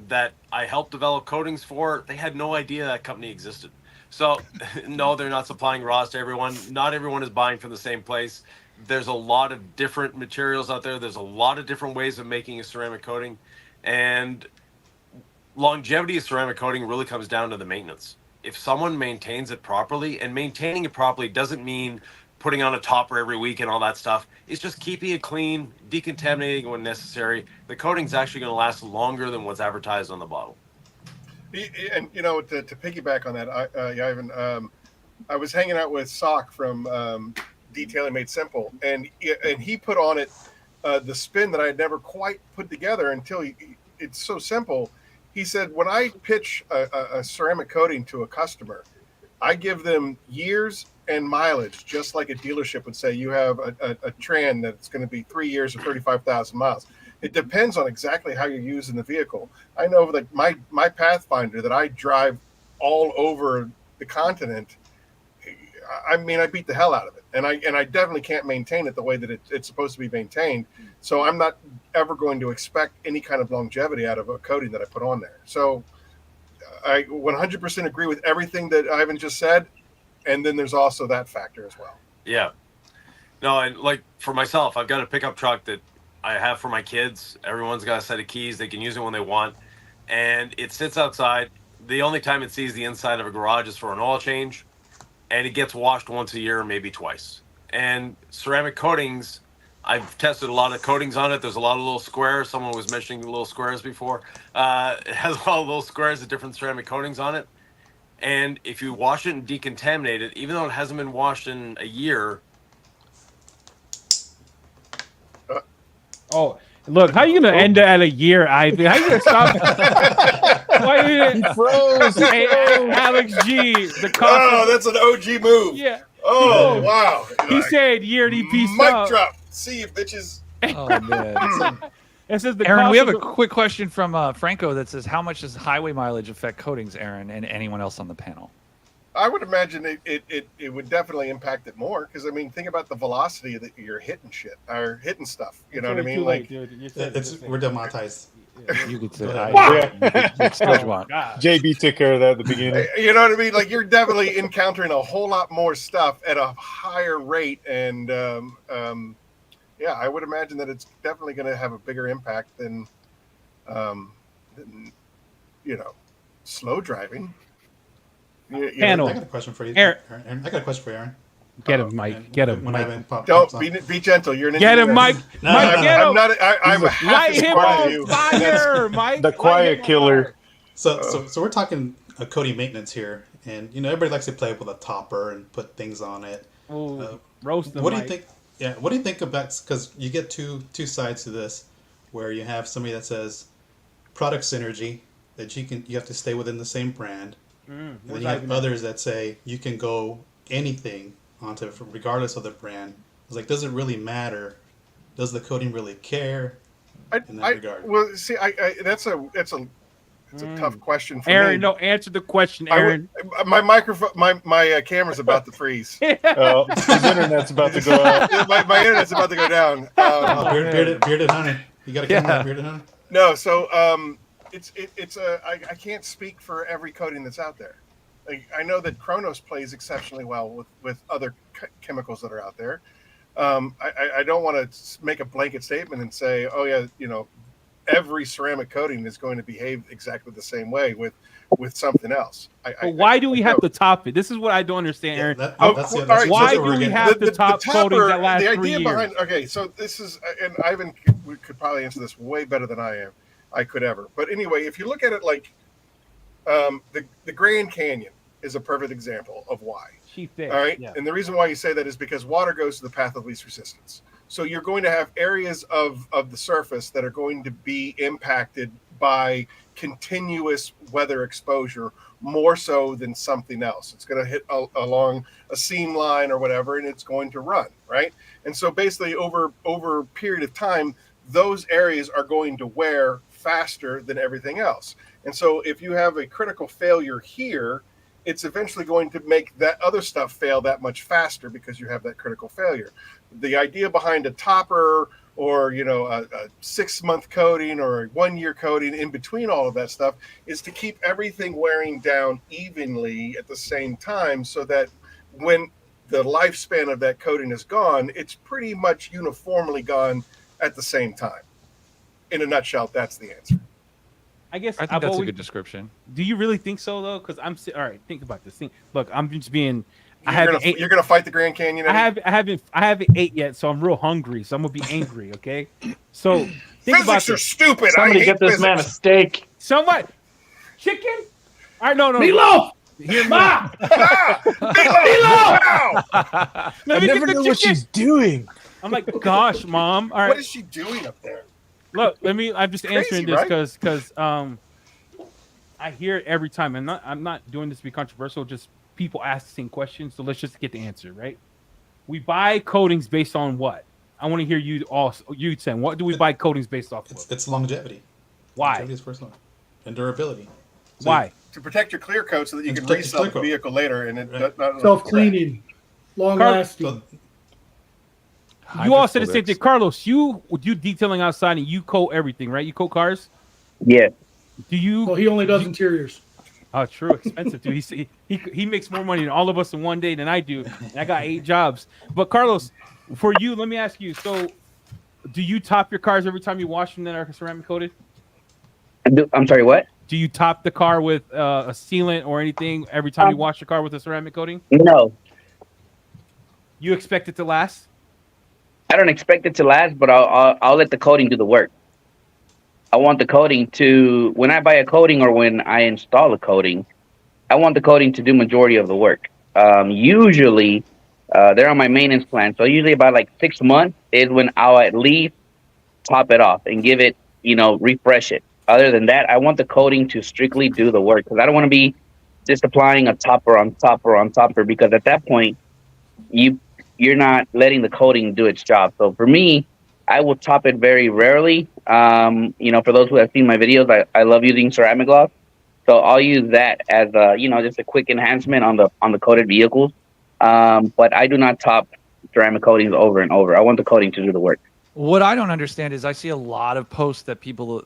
that I helped develop coatings for, they had no idea that company existed. So no, they're not supplying raws to everyone. Not everyone is buying from the same place. There's a lot of different materials out there. There's a lot of different ways of making a ceramic coating, and longevity of ceramic coating really comes down to the maintenance. If someone maintains it properly, and maintaining it properly doesn't mean putting on a topper every week and all that stuff, it's just keeping it clean, decontaminating when necessary. The coating's actually going to last longer than what's advertised on the bottle. And to piggyback on that, Ivan, I was hanging out with Sock from Detailing Made Simple, and he put on it the spin that I had never quite put together until it's so simple. He said, when I pitch a ceramic coating to a customer, I give them years and mileage, just like a dealership would say. You have a Tran that's going to be 3 years or 35,000 miles. It depends on exactly how you're using the vehicle. I know that my Pathfinder that I drive all over the continent, I mean, I beat the hell out of it, and I definitely can't maintain it the way that it's supposed to be maintained. So I'm not ever going to expect any kind of longevity out of a coating that I put on there. So I 100% agree with everything that Ivan just said, and then there's also that factor as well. Yeah. No, and like for myself, I've got a pickup truck that I have for my kids. Everyone's got a set of keys. They can use it when they want. And it sits outside. The only time it sees the inside of a garage is for an oil change. And it gets washed once a year, maybe twice. And ceramic coatings, I've tested a lot of coatings on it. There's a lot of little squares. Someone was mentioning the little squares before. It has a lot of little squares of different ceramic coatings on it. And if you wash it and decontaminate it, even though it hasn't been washed in a year. Oh, look, how are you going to end at a year, Ivan? How are you going to stop? He froze. Hey, Alex G. That's an OG move. Yeah. Oh, wow. He said year and he pieced Mic up. drop. See you, bitches. Oh man. It says the Aaron, we have cost a of quick question from Franco that says, how much does highway mileage affect coatings, Aaron, and anyone else on the panel? I would imagine it would definitely impact it more, because I mean, think about the velocity that you're hitting shit or hitting stuff. You know what I mean? Like, we're demonetized. You could say, Yeah. JB took care of that at the beginning. You know what I mean? Like, you're definitely encountering a whole lot more stuff at a higher rate, and yeah, I would imagine that it's definitely going to have a bigger impact than slow driving. Panel. I got a question for you, Aaron. I got a question for you, Aaron. Get him, Mike. Get him, When Mike. Ivan Don't be gentle. You're an Get him, engineer. Mike. Mike, get him. I'm not. I'm half Light as him smart as on you. fire, Mike. The quiet killer. So we're talking coating maintenance here, and everybody likes to play with a topper and put things on it. Roast them. What do you think? Yeah, what do you think about? Because you get two sides to this, where you have somebody that says product synergy, that you have to stay within the same brand, and then you have others that say you can go anything onto it, regardless of the brand. It's like, does it really matter? Does the coating really care in that regard? Well, see, it's a tough question for Aaron, me. no, answer the question, Aaron. My microphone, my camera's about to freeze. His internet's about to go out. my internet's about to go down. Bearded honey. You got to come with bearded honey. No, so I can't speak for every coating that's out there. Like, I know that Kronos plays exceptionally well with other chemicals that are out there. I don't want to make a blanket statement and say, oh yeah, every ceramic coating is going to behave exactly the same way with something else. But why do we have to top it? This is what I don't understand, Aaron. Why do we have to top coatings that last 3 years? Okay, so this is, and Ivan could probably answer this way better than I could ever. But anyway, if you look at it like the Grand Canyon is a perfect example of why. She fits. All right, yeah. and the reason why you say that is because water goes to the path of least resistance. So you're going to have areas of the surface that are going to be impacted by continuous weather exposure more so than something else. It's going to hit along a seam line or whatever, and it's going to run, right? And so basically over a period of time, those areas are going to wear faster than everything else. And so if you have a critical failure here, it's eventually going to make that other stuff fail that much faster because you have that critical failure. the idea behind a topper or a 6-month coating or a 1-year coating in between all of that stuff is to keep everything wearing down evenly at the same time, so that when the lifespan of that coating is gone, it's pretty much uniformly gone at the same time. In a nutshell, that's the answer. I guess I think that's a good description. Do you really think so though? Because all right. Think about this. Look, I'm just being. You're gonna fight the Grand Canyon. Eddie? I haven't ate yet, so I'm real hungry. So I'm gonna be angry. Okay. So think about Physics are this. stupid. Somebody I hate get this physics. man a steak. Somebody chicken. All right, no. Meatloaf! Hear me. Ma! Meatloaf! Let me never get the know what chicken. she's doing. I'm like, gosh, mom. All right. What is she doing up there? Look, I'm just Crazy, answering this right? because I hear it every time. I'm not doing this to be controversial. Just people asking questions. So let's just get the answer, right? We buy coatings based on what? I want to hear you Tim. What do we buy coatings based off of? It's longevity. Why? Longevity is first one. And durability. So Why? To protect your clear coat so that you It's can clear- resell it's the clear coat. vehicle later and it Right. not Self-cleaning, long-lasting. You all said the same thing. Carlos, you do detailing outside and you coat everything, right? You coat cars? Yeah. Do you? Well, he only does interiors. Oh, true. Expensive, dude. He makes more money than all of us in one day than I do. And I got 8 jobs. But Carlos, for you, let me ask you. So, do you top your cars every time you wash them that are ceramic coated? I'm sorry, what? Do you top the car with a sealant or anything every time you wash your car with a ceramic coating? No. You expect it to last? I don't expect it to last, but I'll let the coating do the work. I want the coating to, when I buy a coating or when I install a coating, I want the coating to do majority of the work. Usually, they're on my maintenance plan. So usually about like 6 months is when I'll at least top it off and give it, refresh it. Other than that, I want the coating to strictly do the work because I don't want to be just applying a topper on topper on topper, because at that point, you're not letting the coating do its job. So for me, I will top it very rarely. For those who have seen my videos, I love using ceramic gloss. So I'll use that as just a quick enhancement on the coated vehicles. But I do not top ceramic coatings over and over. I want the coating to do the work. What I don't understand is I see a lot of posts that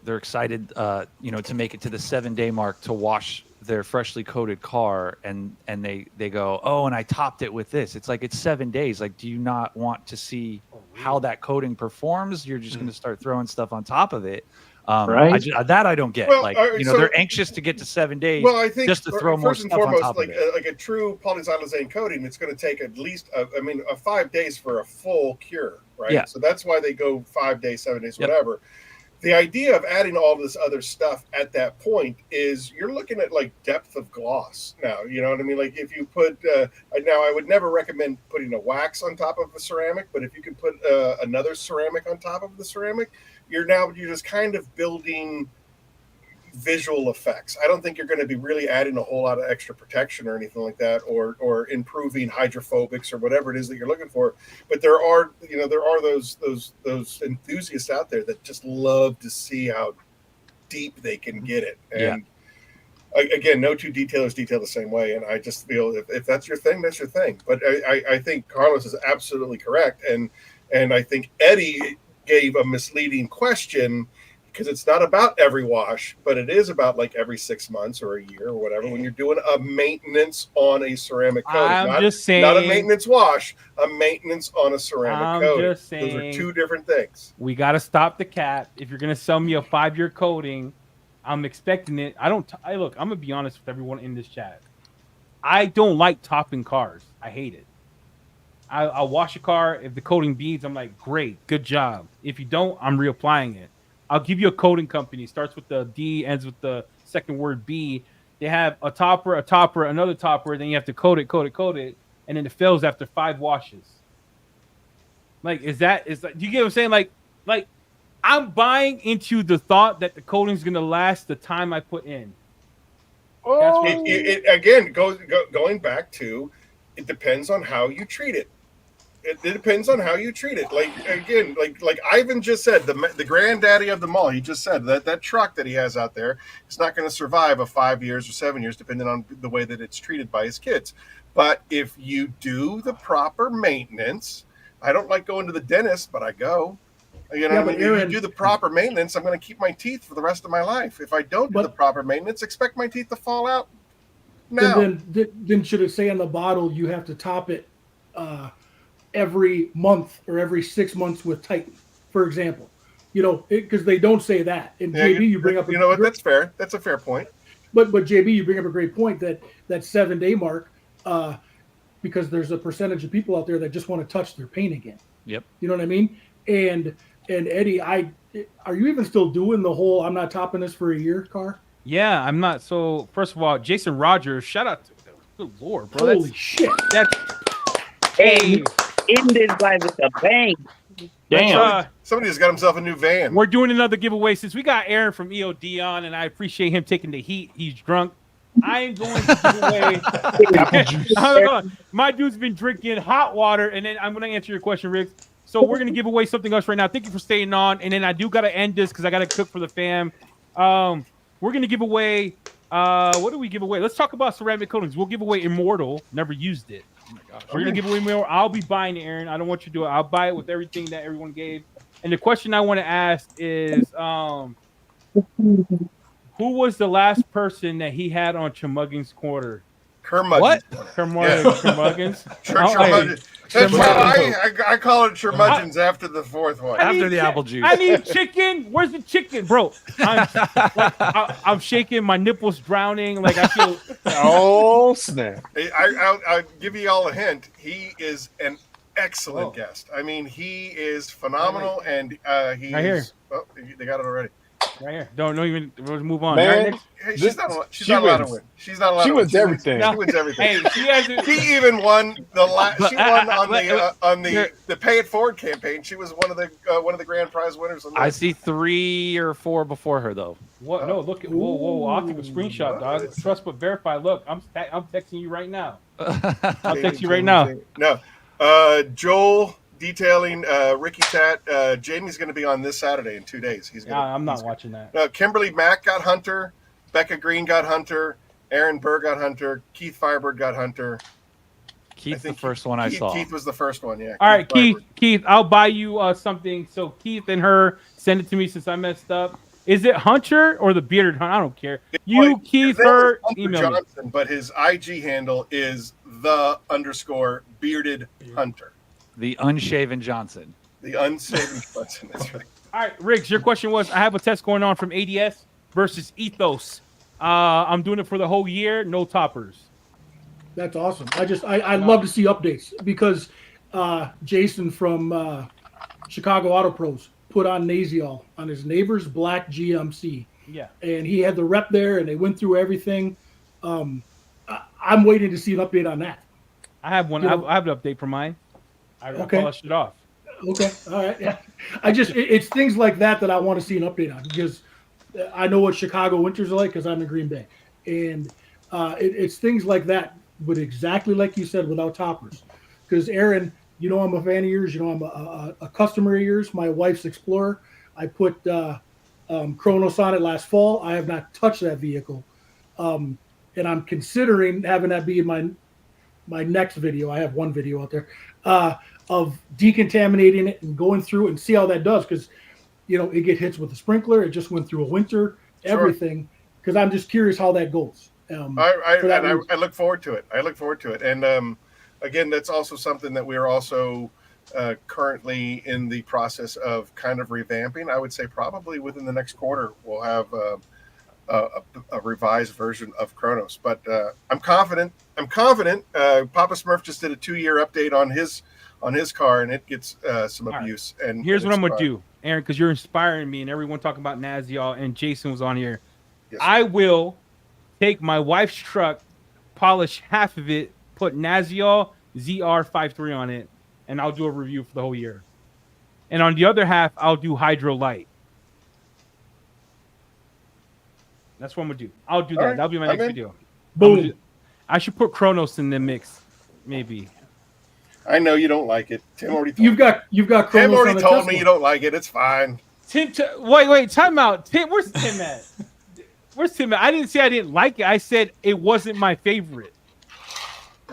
they're excited, to make it to the 7-day mark to wash their freshly coated car, and they go, oh, and I topped it with this. It's like, it's 7 days. Like, do you not want to see how that coating performs? You're just going to start throwing stuff on top of it. Right. That I don't get. Well, so- they're anxious to get to 7 days. Well, I think just to throw more first and stuff on foremost, top like of it. like a true polyxylazane coating, it's going to take at least 5 days for a full cure, right? Yeah. So that's why they go 5 days, 7 days, Yep. whatever. The idea of adding all this other stuff at that point is you're looking at like depth of gloss now. You know what I mean? Like if you put now, I would never recommend putting a wax on top of a ceramic, but if you can put another ceramic on top of the ceramic, you're just kind of building visual effects. I don't think you're going to be really adding a whole lot of extra protection or anything like that, or improving hydrophobics or whatever it is that you're looking for. But there are those enthusiasts out there that just love to see how deep they can get it. And again, no two detailers detail the same way. And I just feel if that's your thing, that's your thing. But I think Carlos is absolutely correct, and I think Eddie gave a misleading question, because it's not about every wash, but it is about like every 6 months or a year or whatever, when you're doing a maintenance on a ceramic coating. Just saying. Not a maintenance wash, a maintenance on a ceramic coating. Just Those are saying. 2 different things. We got to stop the cap. If you're going to sell me a 5-year coating, I'm expecting it. Look, I'm going to be honest with everyone in this chat. I don't like topping cars. I hate it. I'll wash a car. If the coating beads, I'm like, great, good job. If you don't, I'm reapplying it. I'll give you a coating company. Starts with the D, ends with the second word B. They have a topper, another topper. Then you have to coat it, and then it fails after 5 washes. Like, do you get what I'm saying? Like, I'm buying into the thought that the coating's gonna last the time I put in. That's what Again, going back to, it depends on how you treat it. It depends on how you treat it. Like again, like Ivan just said, the granddaddy of them all. He just said that truck that he has out there is not going to survive a 5 years or 7 years, depending on the way that it's treated by his kids. But if you do the proper maintenance, I don't like going to the dentist, but I go. You know Yeah, what I but mean? Aaron- You do the proper maintenance, I'm going to keep my teeth for the rest of my life. If I don't do But- the proper maintenance, expect my teeth to fall out Then, now. then should it say on the bottle you have to top it every month or every 6 months with Titan, for example? You know, because they don't say that. And Yeah, JB, you bring up you know what? That's fair. That's a fair point. But JB, you bring up a great point that 7-day mark, because there's a percentage of people out there that just want to touch their paint again. Yep. You know what I mean? And Eddie, are you even still doing the whole "I'm not topping this for a year" car? Yeah, I'm not. So first of all, Jason Rogers, shout out to good lord, bro. Holy shit! That's Hey, in this guy with a bang. Damn. Somebody just got himself a new van. We're doing another giveaway since we got Aaron from E.O.D on, and I appreciate him taking the heat. He's drunk. I am going to give away Apple juice. Hold on. My dude's been drinking hot water, and then I'm going to answer your question, Riggs. So we're going to give away something else right now. Thank you for staying on, and then I do got to end this because I got to cook for the fam. We're going to give away. What do we give away? Let's talk about ceramic coatings. We'll give away Immortal. Never used it. Oh my gosh. We're going to give away Immortal. I'll be buying it, Aaron. I don't want you to do it. I'll buy it with everything that everyone gave. And the question I want to ask is, who was the last person that he had on Chumuggins Quarter? Curmudgeons. What? Chumuggins? I call it curmudgeons after the fourth one. After the apple juice. I need chicken. Where's the chicken, bro? I'm shaking. My nipples drowning. Like I feel. Oh snap! I'll give you all a hint. He is an excellent guest. I mean, he is phenomenal, and he's. Right here. Oh, they got it already. Right here. Don't even. We'll move on. Man, Right, Hey, she's not allowed to win. She's not allowed She to wins win. everything. She wins everything. Hey, she has. She even won the But, she won on here. the Pay It Forward campaign. She was one of the grand prize winners. On I see 3 or 4 before her though. What? No, look at. Whoa! I'll take a screenshot, dog. Trust but verify. Look, I'm texting you right now. I'll text you right now. No, Joel detailing Ricky Tat. Jamie's going to be on this Saturday in 2 days. I'm not watching that. Kimberly Mack got Hunter. Becca Green got Hunter. Aaron Burr got Hunter. Keith Firebird got Hunter. Keith's the first one I saw. Keith was the first one, yeah. All right, Firebird. Keith, I'll buy you something. So Keith and her send it to me since I messed up. Is it Hunter or the bearded Hunter? I don't care. Keith, her, email Johnson, me. But his IG handle is _bearded Hunter. The unshaven Johnson. The unshaven Johnson. That's right. All right, Riggs, your question was, I have a test going on from ADS versus Ethos. I'm doing it for the whole year, no toppers. That's awesome. I love to see updates because Jason from Chicago Auto Pros put on Naziol on his neighbor's black GMC. Yeah. And he had the rep there and they went through everything. I'm waiting to see an update on that. I have one. I have an update for mine. I polished it off. Okay. All right. Yeah. It's things like that I want to see an update on because I know what Chicago winters are like because I'm in Green Bay. And it's things like that, but exactly like you said, without toppers. Because Aaron, you know I'm a fan of yours. You know I'm a customer of yours. My wife's Explorer. I put Kronos on it last fall. I have not touched that vehicle. And I'm considering having that be in my next video. I have one video out there of decontaminating it and going through it and see how that does. Because, it get hits with a sprinkler. It just went through a winter, everything. Because I'm just curious how that goes. I look forward to it. And again, that's also something that we are also currently in the process of kind of revamping. I would say probably within the next quarter, we'll have a revised version of Kronos. But I'm confident. Papa Smurf just did a 2-year update on his car, and it gets some abuse. Right. And here's what I'm gonna do, Aaron, because you're inspiring me, and everyone talking about Naziol, and Jason was on here. Yes, I will take my wife's truck, polish half of it, put Naziol ZR53 on it, and I'll do a review for the whole year. And on the other half, I'll do Hydro Light. That's what I'm gonna do. I'll do that. Right. That'll be my next video. Boom. I should put Kronos in the mix, maybe. I know you don't like it. Tim already told you've got Kronos. Tim already told me you don't like it. It's fine. Wait, time out. Tim, where's Tim at? Where's Tim at? I didn't say I didn't like it. I said it wasn't my favorite.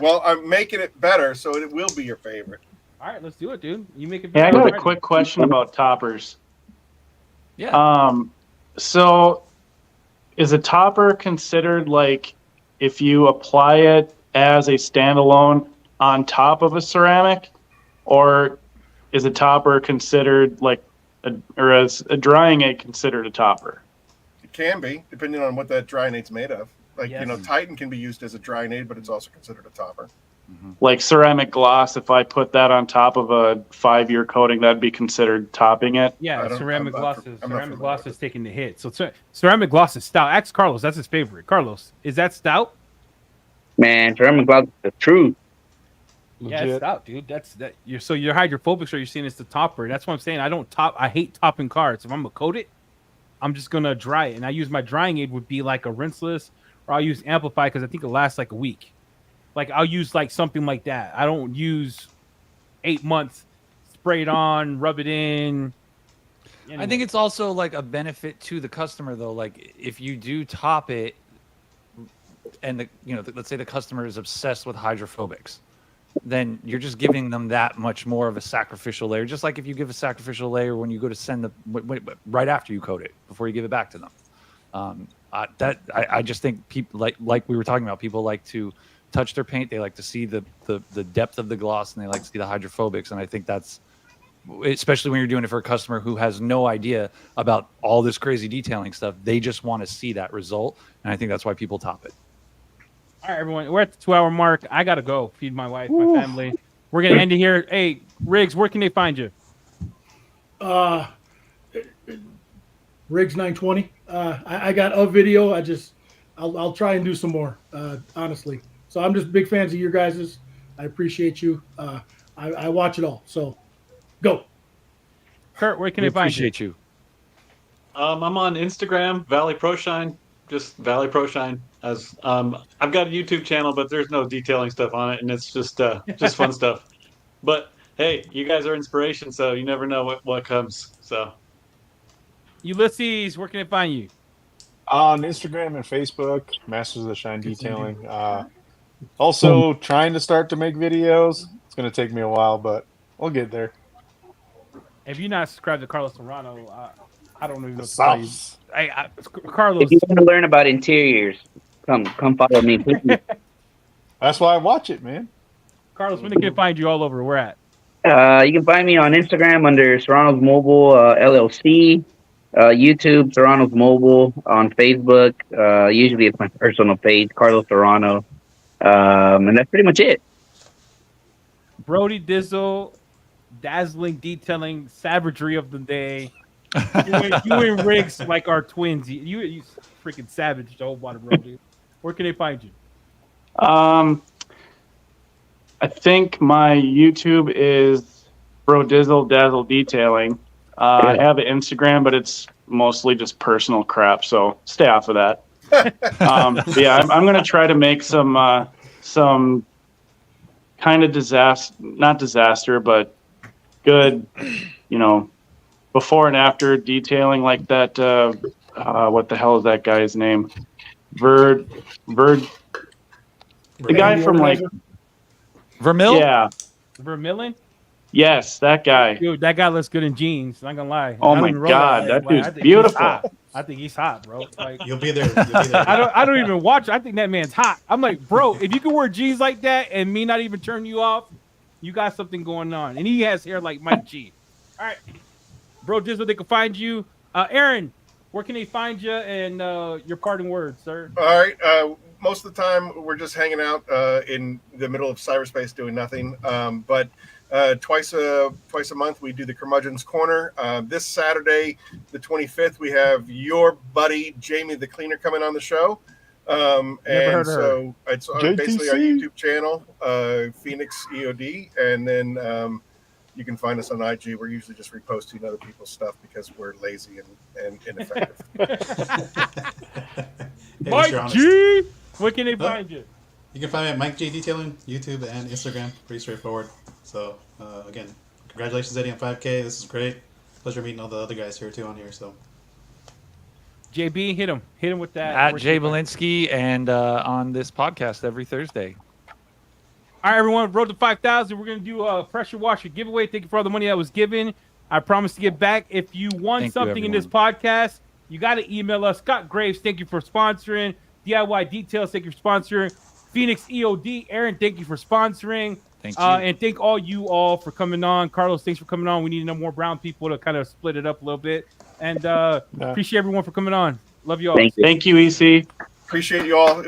Well, I'm making it better, so it will be your favorite. All right, let's do it, dude. You make it. Hey, I better got a already. quick question about toppers. Yeah. So is a topper considered like if you apply it as a standalone on top of a ceramic, or is a topper considered like or is a drying aid considered a topper? It can be, depending on what that drying aid's made of. Like, Yes. Titan can be used as a drying aid, but it's also considered a topper. Like ceramic gloss, if I put that on top of a 5-year coating, that'd be considered topping it. Yeah, ceramic gloss is I'm not ceramic familiar gloss with is taking the hit. So ceramic gloss is stout. Ask Carlos, that's his favorite. Carlos, is that stout? Man, ceramic gloss is the truth. Yeah, it's Legit. stout, dude. That's that. You're hydrophobic, so you're saying it's the topper. That's what I'm saying. I hate topping cards. If I'm gonna coat it, I'm just gonna dry it, and I use my drying aid would be like a rinseless, or I'll use Amplify because I think it lasts like a week. Like I'll use like something like that. I don't use 8 months, spray it on, rub it in. I think it's also like a benefit to the customer though. Like if you do top it, and let's say the customer is obsessed with hydrophobics, then you're just giving them that much more of a sacrificial layer. Just like if you give a sacrificial layer when you go to send right after you coat it, before you give it back to them. I just think people like we were talking about, people like to touch their paint. They like to see the depth of the gloss, and they like to see the hydrophobics. And I think that's, especially when you're doing it for a customer who has no idea about all this crazy detailing stuff, they just want to see that result. And I think that's why people top it. All right, everyone. We're at the 2-hour mark. I gotta go feed my wife, my family. We're gonna end it here. Hey, Riggs, where can they find you? Riggs 920. I got a video. I'll try and do some more. Honestly, so I'm just big fans of your guys's. I appreciate you. I watch it all. So go. Kurt, where can We they find you? appreciate you. I'm on Instagram, Valley ProShine, just Valley ProShine. As I've got a YouTube channel, but there's no detailing stuff on it, and it's just fun stuff. But hey, you guys are inspiration, so you never know what comes. So Ulysses, where can they find you? On Instagram and Facebook, Masters of the Shine Detailing. Also trying to start to make videos. It's going to take me a while, but we'll get there. If you're not subscribed to Carlos Serrano, I don't even know what to The tell you. sauce. Hey, Carlos, If you want to learn about interiors, come follow me. Please. That's why I watch it, man. Carlos, when they can find you all over? Where at? You can find me on Instagram under Serrano's Mobile LLC, YouTube Serrano's Mobile, on Facebook. Usually it's my personal page, Carlos Serrano, and that's pretty much it. Brody Dizzle, dazzling detailing, savagery of the day. You and Riggs like our twins. You freaking savage, the whole body, Brody. Where can they find you? I think my YouTube is Bro Dizzle Dazzle Detailing. I have an Instagram, but it's mostly just personal crap, so stay off of that. But yeah, I'm going to try to make some kind of not disaster, but good, before and after detailing like that. What the hell is that guy's name? The guy from like Vermil? Yeah. Vermillion? Yes, that guy. Dude, that guy looks good in jeans. Not gonna lie. Oh I don't my even roll God, way. that Like, dude's I think beautiful. He's hot. I think he's hot, bro. Like, You'll be there. You'll be there. I don't even watch. I think that man's hot. I'm like, bro, if you can wear jeans like that and me not even turn you off, you got something going on. And he has hair like Mike G. All right, bro, just where they can find you. Aaron, where can they find you, and your parting words, sir? All right. Most of the time, we're just hanging out in the middle of cyberspace doing nothing. But twice a month, we do the Curmudgeon's Corner. This Saturday, the 25th, we have your buddy Jamie the Cleaner coming on the show. And so it's basically our YouTube channel, Phoenix E.O.D. And then you can find us on IG. We're usually just reposting other people's stuff because we're lazy and ineffective. Hey, Mike G, where can they find you? You can find me at Mike G Detailing, YouTube and Instagram. Pretty straightforward. So again, congratulations, Eddie, on 5K. This is great. Pleasure meeting all the other guys here too on here. So JB, hit him with that. At Jay Belinsky, and on this podcast every Thursday. All All right, everyone. Road to 5,000. We're gonna do a pressure washer giveaway. Thank you for all the money that was given. I promise to get back. If you won Thank you, something in this podcast, you got to email us. Scott Graves, thank you for sponsoring. DIY Details, thank you for sponsoring. Phoenix E.O.D. Aaron, thank you for sponsoring. Thank you. And thank all you all for coming on. Carlos, thanks for coming on. We need no more brown people to kind of split it up a little bit. And appreciate everyone for coming on. Love you all. Thank you. Thank you, EC. Appreciate you all.